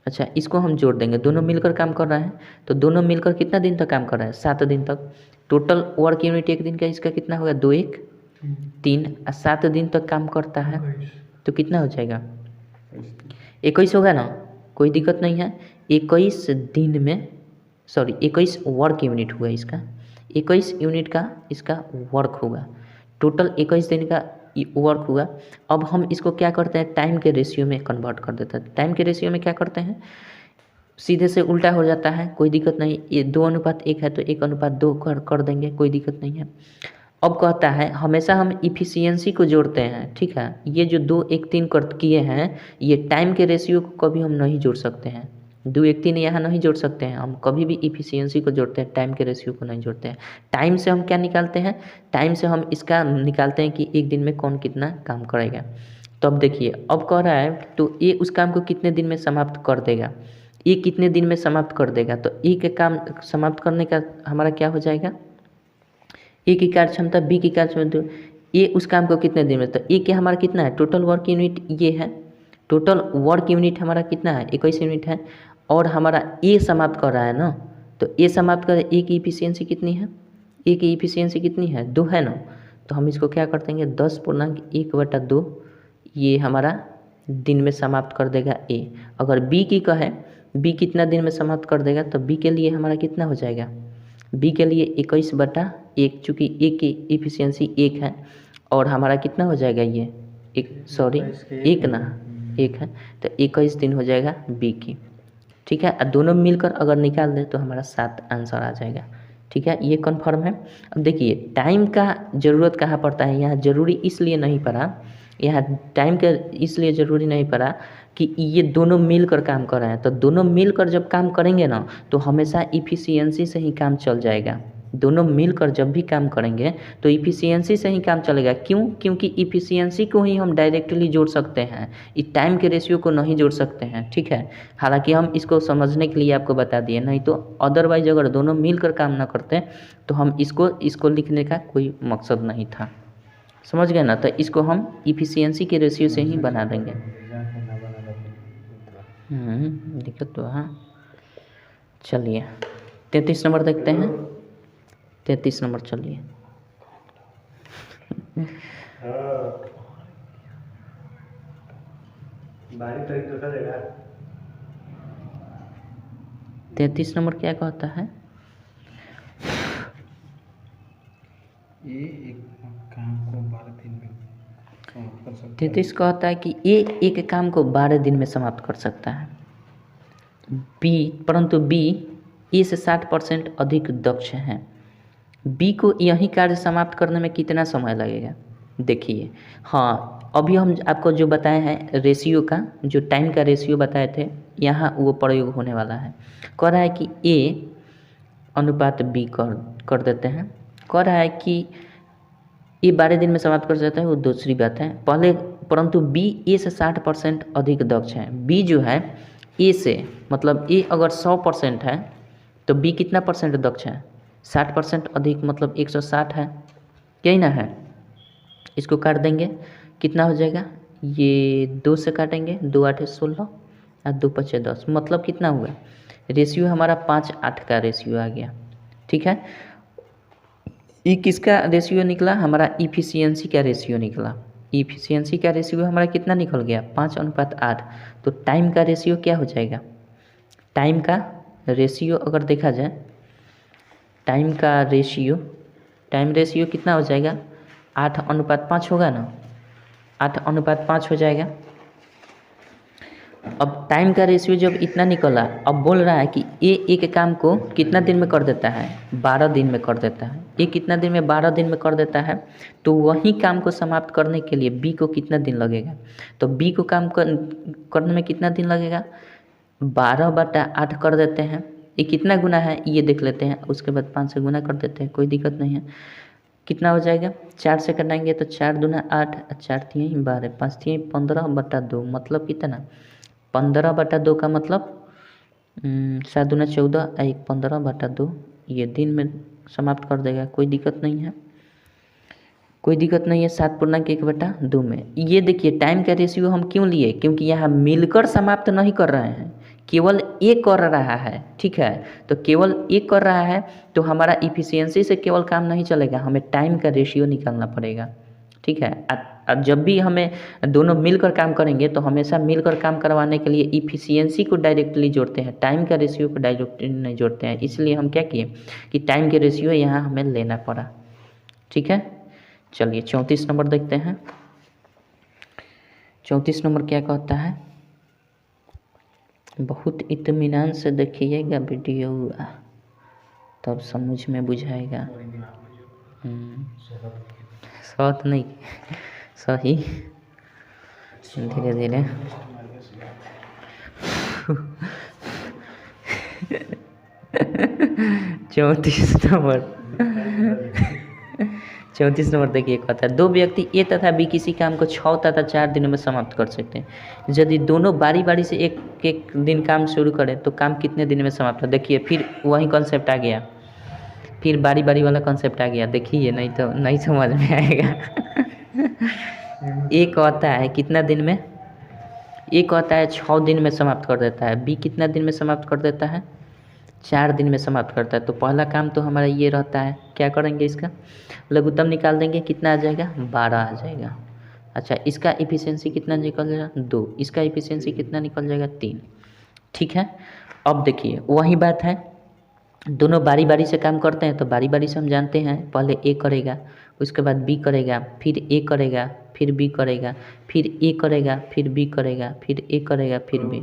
अच्छा इसको हम जोड़ देंगे, दोनों मिलकर काम कर रहे हैं तो दोनों मिलकर कितना दिन तक काम कर रहे हैं? 7 दिन तक। टोटल वर्क यूनिट एक दिन का इसका कितना होगा? 2 1 3 और 7 दिन तक काम करता है तो कितना हो जाएगा? 21 होगा ना, कोई दिक्कत नहीं है। 21 दिन में 21 वर्क यूनिट हुआ इसका, 21 यूनिट का इसका वर्क होगा, टोटल 21 दिन का वर्क हुआ। अब हम इसको क्या करते हैं? टाइम के रेशियो में कन्वर्ट कर देते हैं। टाइम के रेशियो में क्या करते हैं? सीधे से उल्टा हो जाता है, कोई दिक्कत नहीं। ये 2:1 है तो 1:2 कर देंगे, कोई दिक्कत नहीं है। अब कहता है हमेशा हम इफ़िशियंसी को जोड़ते हैं। ठीक है, ये जो 2 1 3 कर किए हैं, ये टाइम के रेशियो को कभी हम नहीं जोड़ सकते हैं। 2 1 3 यहाँ नहीं जोड़ सकते हैं, हम कभी भी इफ़िशियंसी को जोड़ते हैं, टाइम के रेशियो को नहीं जोड़ते हैं। टाइम से हम क्या निकालते हैं? टाइम से हम इसका निकालते हैं कि एक दिन में कौन कितना काम करेगा। तो अब देखिए, अब कह रहा है तो ये उस काम को कितने दिन में समाप्त कर देगा? ये कितने दिन में समाप्त कर देगा? तो ए के काम समाप्त करने का हमारा क्या हो जाएगा? ए की कार्य क्षमता बी की कार्य क्षमता, ए उस काम को कितने दिन में, तो ए के हमारा कितना है? टोटल वर्क यूनिट ये है, टोटल वर्क यूनिट हमारा कितना है? 21 यूनिट है। और हमारा ए समाप्त कर रहा है ना, तो ए समाप्त कर, ए की इफिशियंसी कितनी है? ए की इफिशियंसी कितनी है? 2 है ना, तो हम इसको क्या कर देंगे? 10.1/2 ये हमारा दिन में समाप्त कर देगा ए। अगर बी की कहे बी कितना दिन में समाप्त कर देगा, तो बी के लिए हमारा कितना हो जाएगा? बी के लिए 21/1, चूँकि ए की इफिशियंसी 1 है और हमारा कितना हो जाएगा? ये 1 ना 1 है, तो 21 दिन हो जाएगा बी की। ठीक है, और दोनों मिलकर अगर निकाल दें तो हमारा 7 आंसर आ जाएगा। ठीक है, ये कन्फर्म है। अब देखिए टाइम का ज़रूरत कहाँ पड़ता है, यहाँ ज़रूरी इसलिए नहीं पड़ा, यहाँ टाइम का इसलिए ज़रूरी नहीं पड़ा कि ये दोनों मिलकर काम कर रहे हैं। तो दोनों मिलकर जब काम करेंगे ना, तो हमेशा इफ़िशियंसी से ही काम चल जाएगा। दोनों मिलकर जब भी काम करेंगे तो इफ़िशियंसी से ही काम चलेगा। क्यों? क्योंकि इफ़िशियंसी को ही हम डायरेक्टली जोड़ सकते हैं, इस टाइम के रेशियो को नहीं जोड़ सकते हैं। ठीक है, हालांकि हम इसको समझने के लिए आपको बता दिए, नहीं तो अदरवाइज अगर दोनों मिलकर काम ना करते तो हम इसको लिखने का कोई मकसद नहीं था। समझ गए ना, तो इसको हम इफ़िशियंसी के रेशियो से ही बना देंगे। दिक्कत तो हाँ। चलिए 33 नंबर देखते हैं। 33 नंबर चलिए। तैंतीस नंबर क्या कहता है? ये एक काम को 12 दिन में समाप्त कर सकता है। 33 कहता है कि ए एक काम को 12 दिन में समाप्त कर सकता है, परंतु बी ए से 60% अधिक दक्ष है। बी को यही कार्य समाप्त करने में कितना समय लगेगा? देखिए, हाँ अभी हम आपको जो बताए हैं रेशियो का, जो टाइम का रेशियो बताए थे, यहाँ वो प्रयोग होने वाला है। कह रहा है कि ए अनुपात बी कर देते हैं। कह रहा है कि ए 12 दिन में समाप्त कर सकता है, वो दूसरी बात है पहले, परंतु बी ए से 60% अधिक दक्ष है। बी जो है ए से, मतलब ए अगर 100% है तो बी कितना परसेंट दक्ष है? 60% अधिक, मतलब 160 है, यही ना है। इसको काट देंगे, कितना हो जाएगा? ये 2 से काटेंगे, 2 8 16 और 2 5 10, मतलब कितना हुआ? रेशियो हमारा 5 8 का रेशियो आ गया। ठीक है, ये किसका रेशियो निकला? हमारा इफ़िशियंसी का रेशियो निकला। इफ़िशियंसी का रेशियो हमारा कितना निकल गया? 5:8। तो टाइम का रेशियो क्या हो जाएगा? टाइम का रेशियो अगर देखा जाए, टाइम रेशियो कितना हो जाएगा? 8:5 होगा ना, 8:5 हो जाएगा। अब टाइम का रेशियो जब इतना निकला, अब बोल रहा है कि ए एक काम को कितना दिन में कर देता है, 12 दिन में कर देता है। ए कितना दिन में, 12 दिन में कर देता है। तो वही काम को समाप्त करने के लिए बी को कितना दिन लगेगा, तो बी को काम करने में कितना दिन लगेगा, 12/8 कर देते हैं। ये कितना गुना है ये देख लेते हैं, उसके बाद 5 से गुना कर देते हैं, कोई दिक्कत नहीं है। कितना हो जाएगा, 4 से कटाएंगे तो 4 दूना 8, 4 3 12, 5 3 15/2, मतलब कितना, 15/2 का मतलब 7 दूना 14, 1 15/2, ये दिन में समाप्त कर देगा, कोई दिक्कत नहीं है, कोई दिक्कत नहीं है। 7/1/2 में। ये देखिए टाइम का रेशियो हम क्यों लिए, क्योंकि यहाँ मिलकर समाप्त नहीं कर रहे हैं, केवल एक कर रहा है, ठीक है। तो केवल एक कर रहा है तो हमारा इफिशियंसी से केवल काम नहीं चलेगा, हमें टाइम का रेशियो निकालना पड़ेगा, ठीक है। अब जब भी हमें दोनों मिलकर काम करेंगे तो हमेशा मिलकर काम करवाने के लिए इफिशियंसी को डायरेक्टली जोड़ते हैं, टाइम का रेशियो को डायरेक्टली नहीं जोड़ते हैं। इसलिए हम क्या किए कि टाइम के रेशियो यहाँ हमें लेना पड़ा, ठीक है। चलिए 34 नंबर देखते हैं। 34 नंबर क्या कहता है, बहुत इत्मीनान से देखिएगा वीडियो, तब समझ में बुझाएगा। शॉर्ट नहीं, सही, धीरे धीरे। चौंतीस नंबर देखिए कहता है, 2 व्यक्ति ए तथा बी किसी काम को 6 तथा 4 दिनों में समाप्त कर सकते हैं। यदि दोनों बारी बारी से एक एक दिन काम शुरू करें तो काम कितने दिन में समाप्त हो। देखिए फिर वही कॉन्सेप्ट आ गया, फिर बारी बारी वाला कॉन्सेप्ट आ गया, देखिए नहीं तो नहीं समझ में आएगा। ए कहता है कितना दिन में, ए कहता है 6 दिन में समाप्त कर देता है, बी कितना दिन में समाप्त कर देता है, 4 दिन में समाप्त करता है। तो पहला काम तो हमारा ये रहता है, क्या करेंगे, इसका लघुत्तम निकाल देंगे, कितना आ जाएगा, 12 आ जाएगा। अच्छा, इसका इफिशियंसी कितना निकल जाएगा, 2, इसका इफिशियंसी कितना निकल जाएगा, 3, ठीक है। अब देखिए वही बात है, दोनों बारी बारी से काम करते हैं तो बारी बारी से हम जानते हैं, पहले ए करेगा, उसके बाद बी करेगा, फिर ए करेगा, फिर बी करेगा, फिर ए करेगा, फिर बी करेगा, फिर ए करेगा, फिर बी,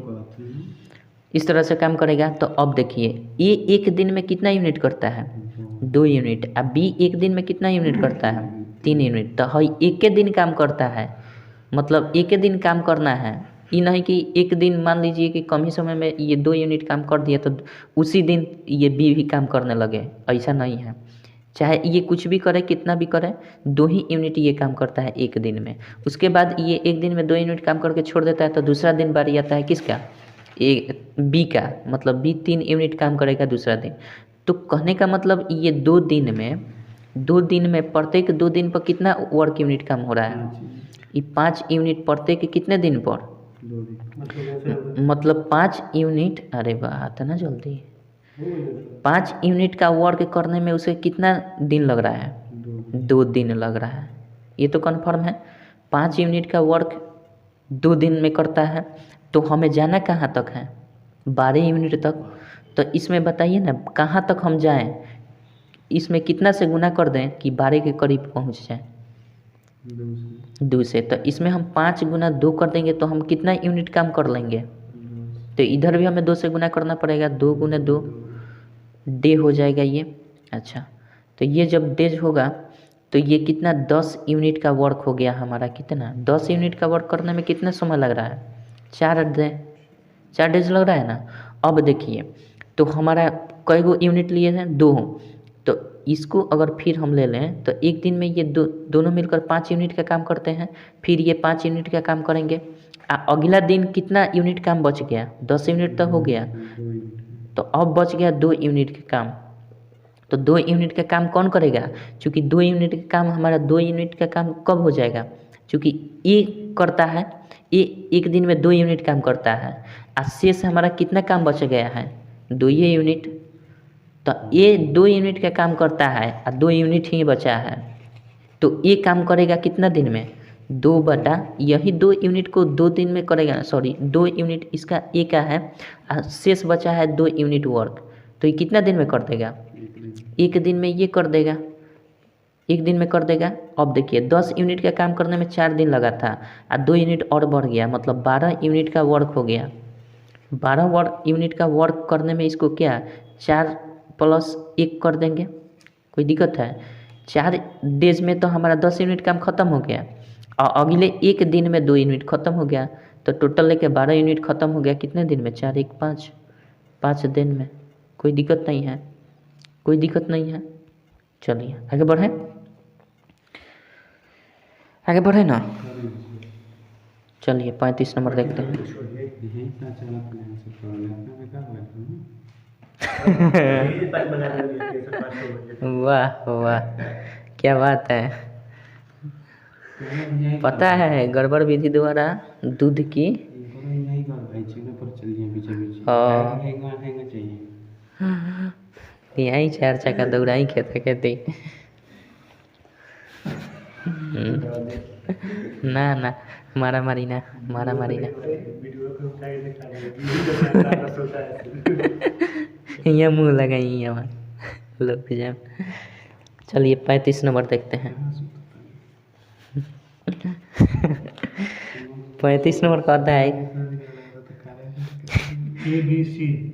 इस तरह से काम करेगा। तो अब देखिए ए एक दिन में कितना यूनिट करता है, 2 यूनिट, अब बी एक दिन में कितना यूनिट करता है, 3 यूनिट। तो हई एक के दिन काम करता है, मतलब एक दिन काम करना है, ये नहीं कि एक दिन मान लीजिए कि कम ही समय में ये 2 यूनिट काम कर दिया तो उसी दिन ये बी भी काम करने लगे, ऐसा नहीं है। चाहे ये कुछ भी करे, कितना भी करे, 2 ही यूनिट ये काम करता है एक दिन में। उसके बाद ये एक दिन में 2 यूनिट काम करके छोड़ देता है, तो दूसरा दिन बारी आता है किसका, बी का, मतलब बी 3 यूनिट काम करेगा दूसरा दिन। तो कहने का मतलब ये 2 दिन में प्रत्येक 2 दिन पर कितना वर्क यूनिट काम हो रहा है, ये 5 यूनिट प्रत्येक कितने दिन पर, मतलब 5 यूनिट, अरे वाह था ना जल्दी, 5 यूनिट का वर्क करने में उसे कितना दिन लग रहा है, 2 दिन लग रहा है, ये तो कन्फर्म है। 5 यूनिट का वर्क 2 दिन में करता है, तो हमें जाना कहाँ तक है, 12 यूनिट तक। तो इसमें बताइए ना कहाँ तक हम जाएं, इसमें कितना से गुना कर दें कि 12 के करीब पहुँच जाए, 2 से। तो इसमें हम 5 गुना 2 कर देंगे तो हम कितना यूनिट काम कर लेंगे, तो इधर भी हमें 2 से गुना करना पड़ेगा, 2 गुना 2 डे हो जाएगा ये। अच्छा, तो ये जब डेज होगा तो ये कितना 10 यूनिट का वर्क हो गया हमारा, कितना 10 यूनिट का वर्क करने में कितना समय लग रहा है, 4 डेज लग रहा है ना। अब देखिए तो हमारा कई गो यूनिट लिए हैं, 2, तो इसको अगर फिर हम ले लें तो एक दिन में ये दोनों मिलकर 5 यूनिट का काम करते हैं, फिर ये 5 यूनिट का काम करेंगे। अगला दिन कितना यूनिट काम बच गया, 10 यूनिट तक हो गया, तो अब बच गया 2 यूनिट का काम। तो 2 यूनिट का काम कौन करेगा, चूँकि 2 यूनिट का काम हमारा 2 यूनिट का काम कब हो जाएगा, चूँकि ए करता है, ये एक दिन में 2 यूनिट काम करता है, शेष हमारा कितना काम बच गया है, 2 ही यूनिट। तो ये 2 यूनिट का काम करता है और 2 यूनिट ही बचा है, तो ये काम करेगा कितना दिन में, 2 बटा यही 2 यूनिट को 2 दिन में करेगा, सॉरी 2 यूनिट इसका ए का है और शेष बचा है 2 यूनिट वर्क, तो ये कितना दिन में कर देगा, एक दिन में ये कर देगा, 1 दिन में कर देगा। अब देखिए 10 यूनिट का काम करने में 4 दिन लगा था और 2 यूनिट और बढ़ गया, मतलब 12 यूनिट का वर्क हो गया। 12 यूनिट का वर्क करने में इसको क्या 4 + 1 कर देंगे, कोई दिक्कत है। 4 डेज में तो हमारा 10 यूनिट काम ख़त्म हो गया और अगले 1 दिन में 2 यूनिट ख़त्म हो गया, तो टोटल लेके 12 यूनिट ख़त्म हो गया कितने दिन में, 4 1 5, 5 दिन में। कोई दिक्कत नहीं है, कोई दिक्कत नहीं है। चलिए आगे बढ़े, आगे बढ़े ना। चलिए 35 नंबर देखते हैं। वाह वाह, क्या बात है। पता है गड़बड़ विधि द्वारा दूध की यही 4 चक्का दौड़ाई खेते खेती। ना ना, मारा मारी ना, मारा मारी ना। यहाँ मुँह लगाई यहाँ लोग जाए। चलिए 35 नंबर देखते हैं। 35 नंबर का अध्याय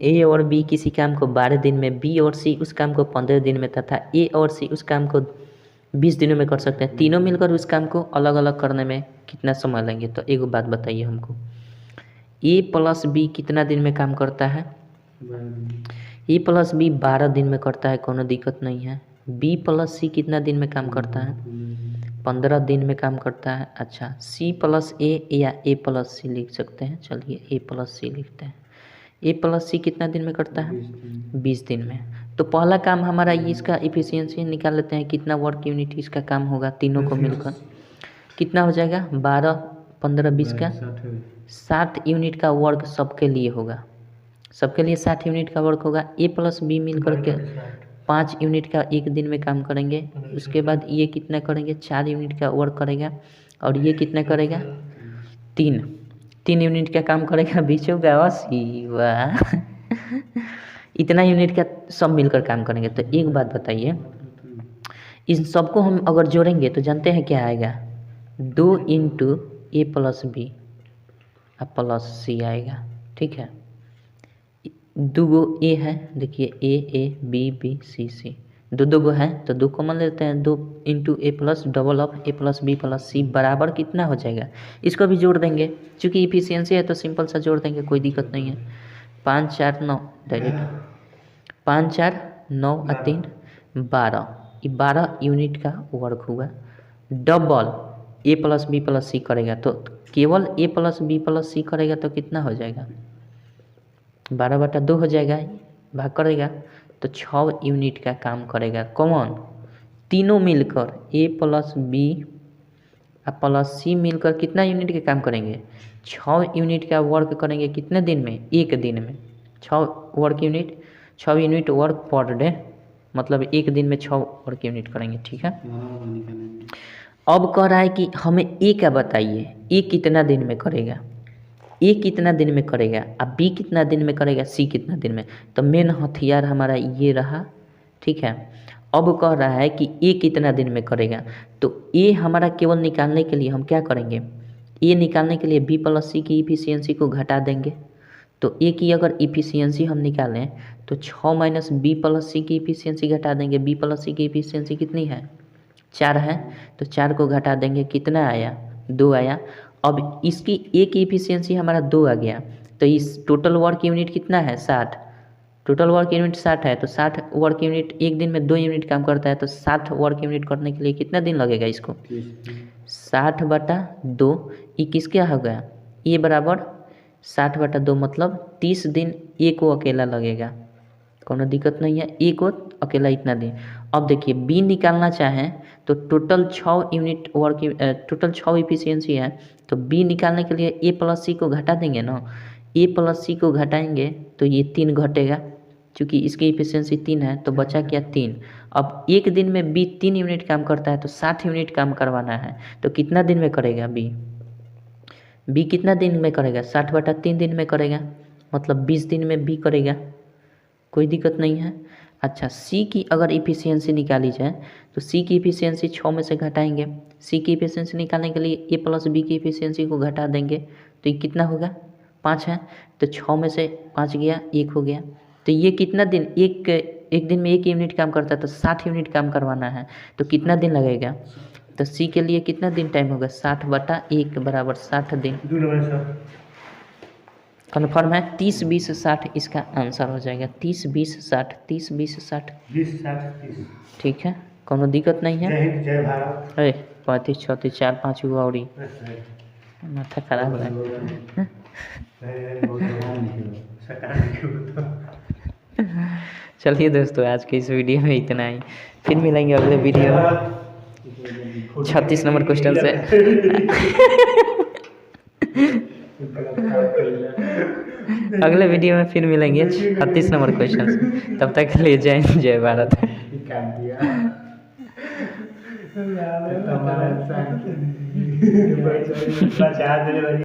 ए और बी किसी काम को 12 दिन में, बी और सी उस काम को 15 दिन में तथा ए और सी उस काम को 20 दिनों में कर सकते हैं। तीनों मिलकर उस काम को अलग अलग करने में कितना समय लेंगे। तो एक बात बताइए हमको, ए + बी कितना दिन में काम करता है। ए + बी 12 दिन में करता है, कोनो दिक्कत नहीं है। बी + सी कितना दिन में काम करता है, 15 दिन में काम करता है। अच्छा, सी + ए या ए + सी लिख सकते हैं। चलिए ए + सी लिखते हैं। ए + सी कितना दिन में करता है, 20 दिन में। तो पहला काम हमारा इसका इफिशियंसी निकाल लेते हैं, कितना वर्क यूनिट इसका काम होगा तीनों को मिलकर, कितना हो जाएगा 12 15 20 का 60 यूनिट का वर्क सबके लिए होगा, सबके लिए 60 यूनिट का वर्क होगा। ए + बी मिल करके 5 यूनिट का 1 दिन में काम करेंगे। उसके बाद ये कितना करेंगे, 4 यूनिट का वर्क करेगा और ये कितना करेगा 3 यूनिट का काम करेगा। बीचों का 80, वाह। इतना यूनिट का सब मिलकर काम करेंगे। तो एक बात बताइए, इन सबको हम अगर जोड़ेंगे तो जानते हैं क्या आएगा, 2 × ए + बी + सी आएगा। ठीक है, 2 गो ए है, देखिए ए बी बी सी सी, 2 गो है तो 2 कॉमन लेते हैं। 2 × ए + डबल ऑफ ए + बी + सी बराबर कितना हो जाएगा, इसको भी जोड़ देंगे। चूँकि इफिशियंसी है तो सिंपल सा जोड़ देंगे, कोई दिक्कत नहीं है। 5 4 9 डायरेक्ट, 5 4 9 और 3 12, ये 12 यूनिट का वर्क हुआ। डबल ए + बी + सी करेगा तो केवल ए + बी + सी करेगा तो कितना हो जाएगा, 12/2 हो जाएगा, भाग करेगा तो 6 यूनिट का काम करेगा। कौन, तीनों मिलकर ए + बी + सी मिलकर कितना यूनिट का काम करेंगे, 6 यूनिट का वर्क करेंगे। कितने दिन में, 1 दिन में 6 work unit, 6 unit work per day, मतलब 1 दिन में 6 वर्क यूनिट करेंगे। ठीक है, अब कह रहा है कि हमें ए का बताइए, ए कितना दिन में करेगा, ए कितना दिन में करेगा, अब बी कितना दिन में करेगा, सी कितना दिन में। तो मेन हथियार हमारा ये रहा। ठीक है, अब कह रहा है कि ए कितना दिन में करेगा, तो ए हमारा केवल निकालने के लिए हम क्या करेंगे, ए निकालने के लिए बी + सी की इफिशियंसी को घटा देंगे। तो ए की अगर इफिशियंसी हम निकालें तो 6 - बी + सी की इफिशियंसी घटा देंगे। बी + सी की इफिशियंसी कितनी है, 4 है, तो 4 को घटा देंगे, कितना आया, 2 आया। अब इसकी ए की इफिशियंसी हमारा 2 आ गया, तो इस टोटल वर्क यूनिट कितना है, 60। टोटल वर्क यूनिट 60 है, तो 60 वर्क यूनिट 1 दिन में 2 यूनिट काम करता है, तो 60 वर्क यूनिट करने के लिए कितना दिन लगेगा इसको, 60/2। ये किसका हो गया, ए बराबर 60/2 मतलब 30 दिन ए को अकेला लगेगा, कोनो दिक्कत नहीं है, ए को अकेला इतना दिन। अब देखिए बी निकालना चाहें तो total 6 unit work, total 6 efficiency है, तो बी निकालने के लिए ए + सी को घटा देंगे ना। ए + सी को घटाएंगे तो ये 3 घटेगा, क्योंकि इसकी इफिशियंसी 3 है, तो बचा क्या 3। अब 1 दिन में बी 3 यूनिट काम करता है, तो 60 यूनिट काम करवाना है, तो कितना दिन में करेगा बी कितना दिन में करेगा, 60/3 दिन में करेगा, मतलब 20 दिन में बी करेगा, कोई दिक्कत नहीं है। अच्छा, सी की अगर इफिशियंसी निकाली जाए तो सी की इफिशियंसी 6 में से घटाएंगे। सी की इफिशियंसी निकालने के लिए ए प्लस बी की इफिशियंसी को घटा देंगे तो ये कितना होगा, 5 है। तो 6 में से 5 गया, 1 हो गया। तो ये कितना दिन, एक दिन में 1 यूनिट काम करता है तो 60 यूनिट काम करवाना है तो कितना दिन लगेगा। तो सी के लिए कितना दिन टाइम होगा, 60/1 बराबर 60 दिन। कन्फर्म है, 30 20 60 इसका आंसर हो जाएगा। 30 20 60, 30 20 60, 20-60-30। ठीक है, कोनो दिक्कत नहीं है। जय हिंद, जय भारत। 35 36 4 5 हुआ और माथा खराब है। चलिए दोस्तों, आज के इस वीडियो में इतना ही। फिर मिलेंगे अगले वीडियो 36 नंबर क्वेश्चन से। अगले वीडियो में फिर मिलेंगे 36 नंबर क्वेश्चन से। तब तक के लिए जय हिंद, जय भारत।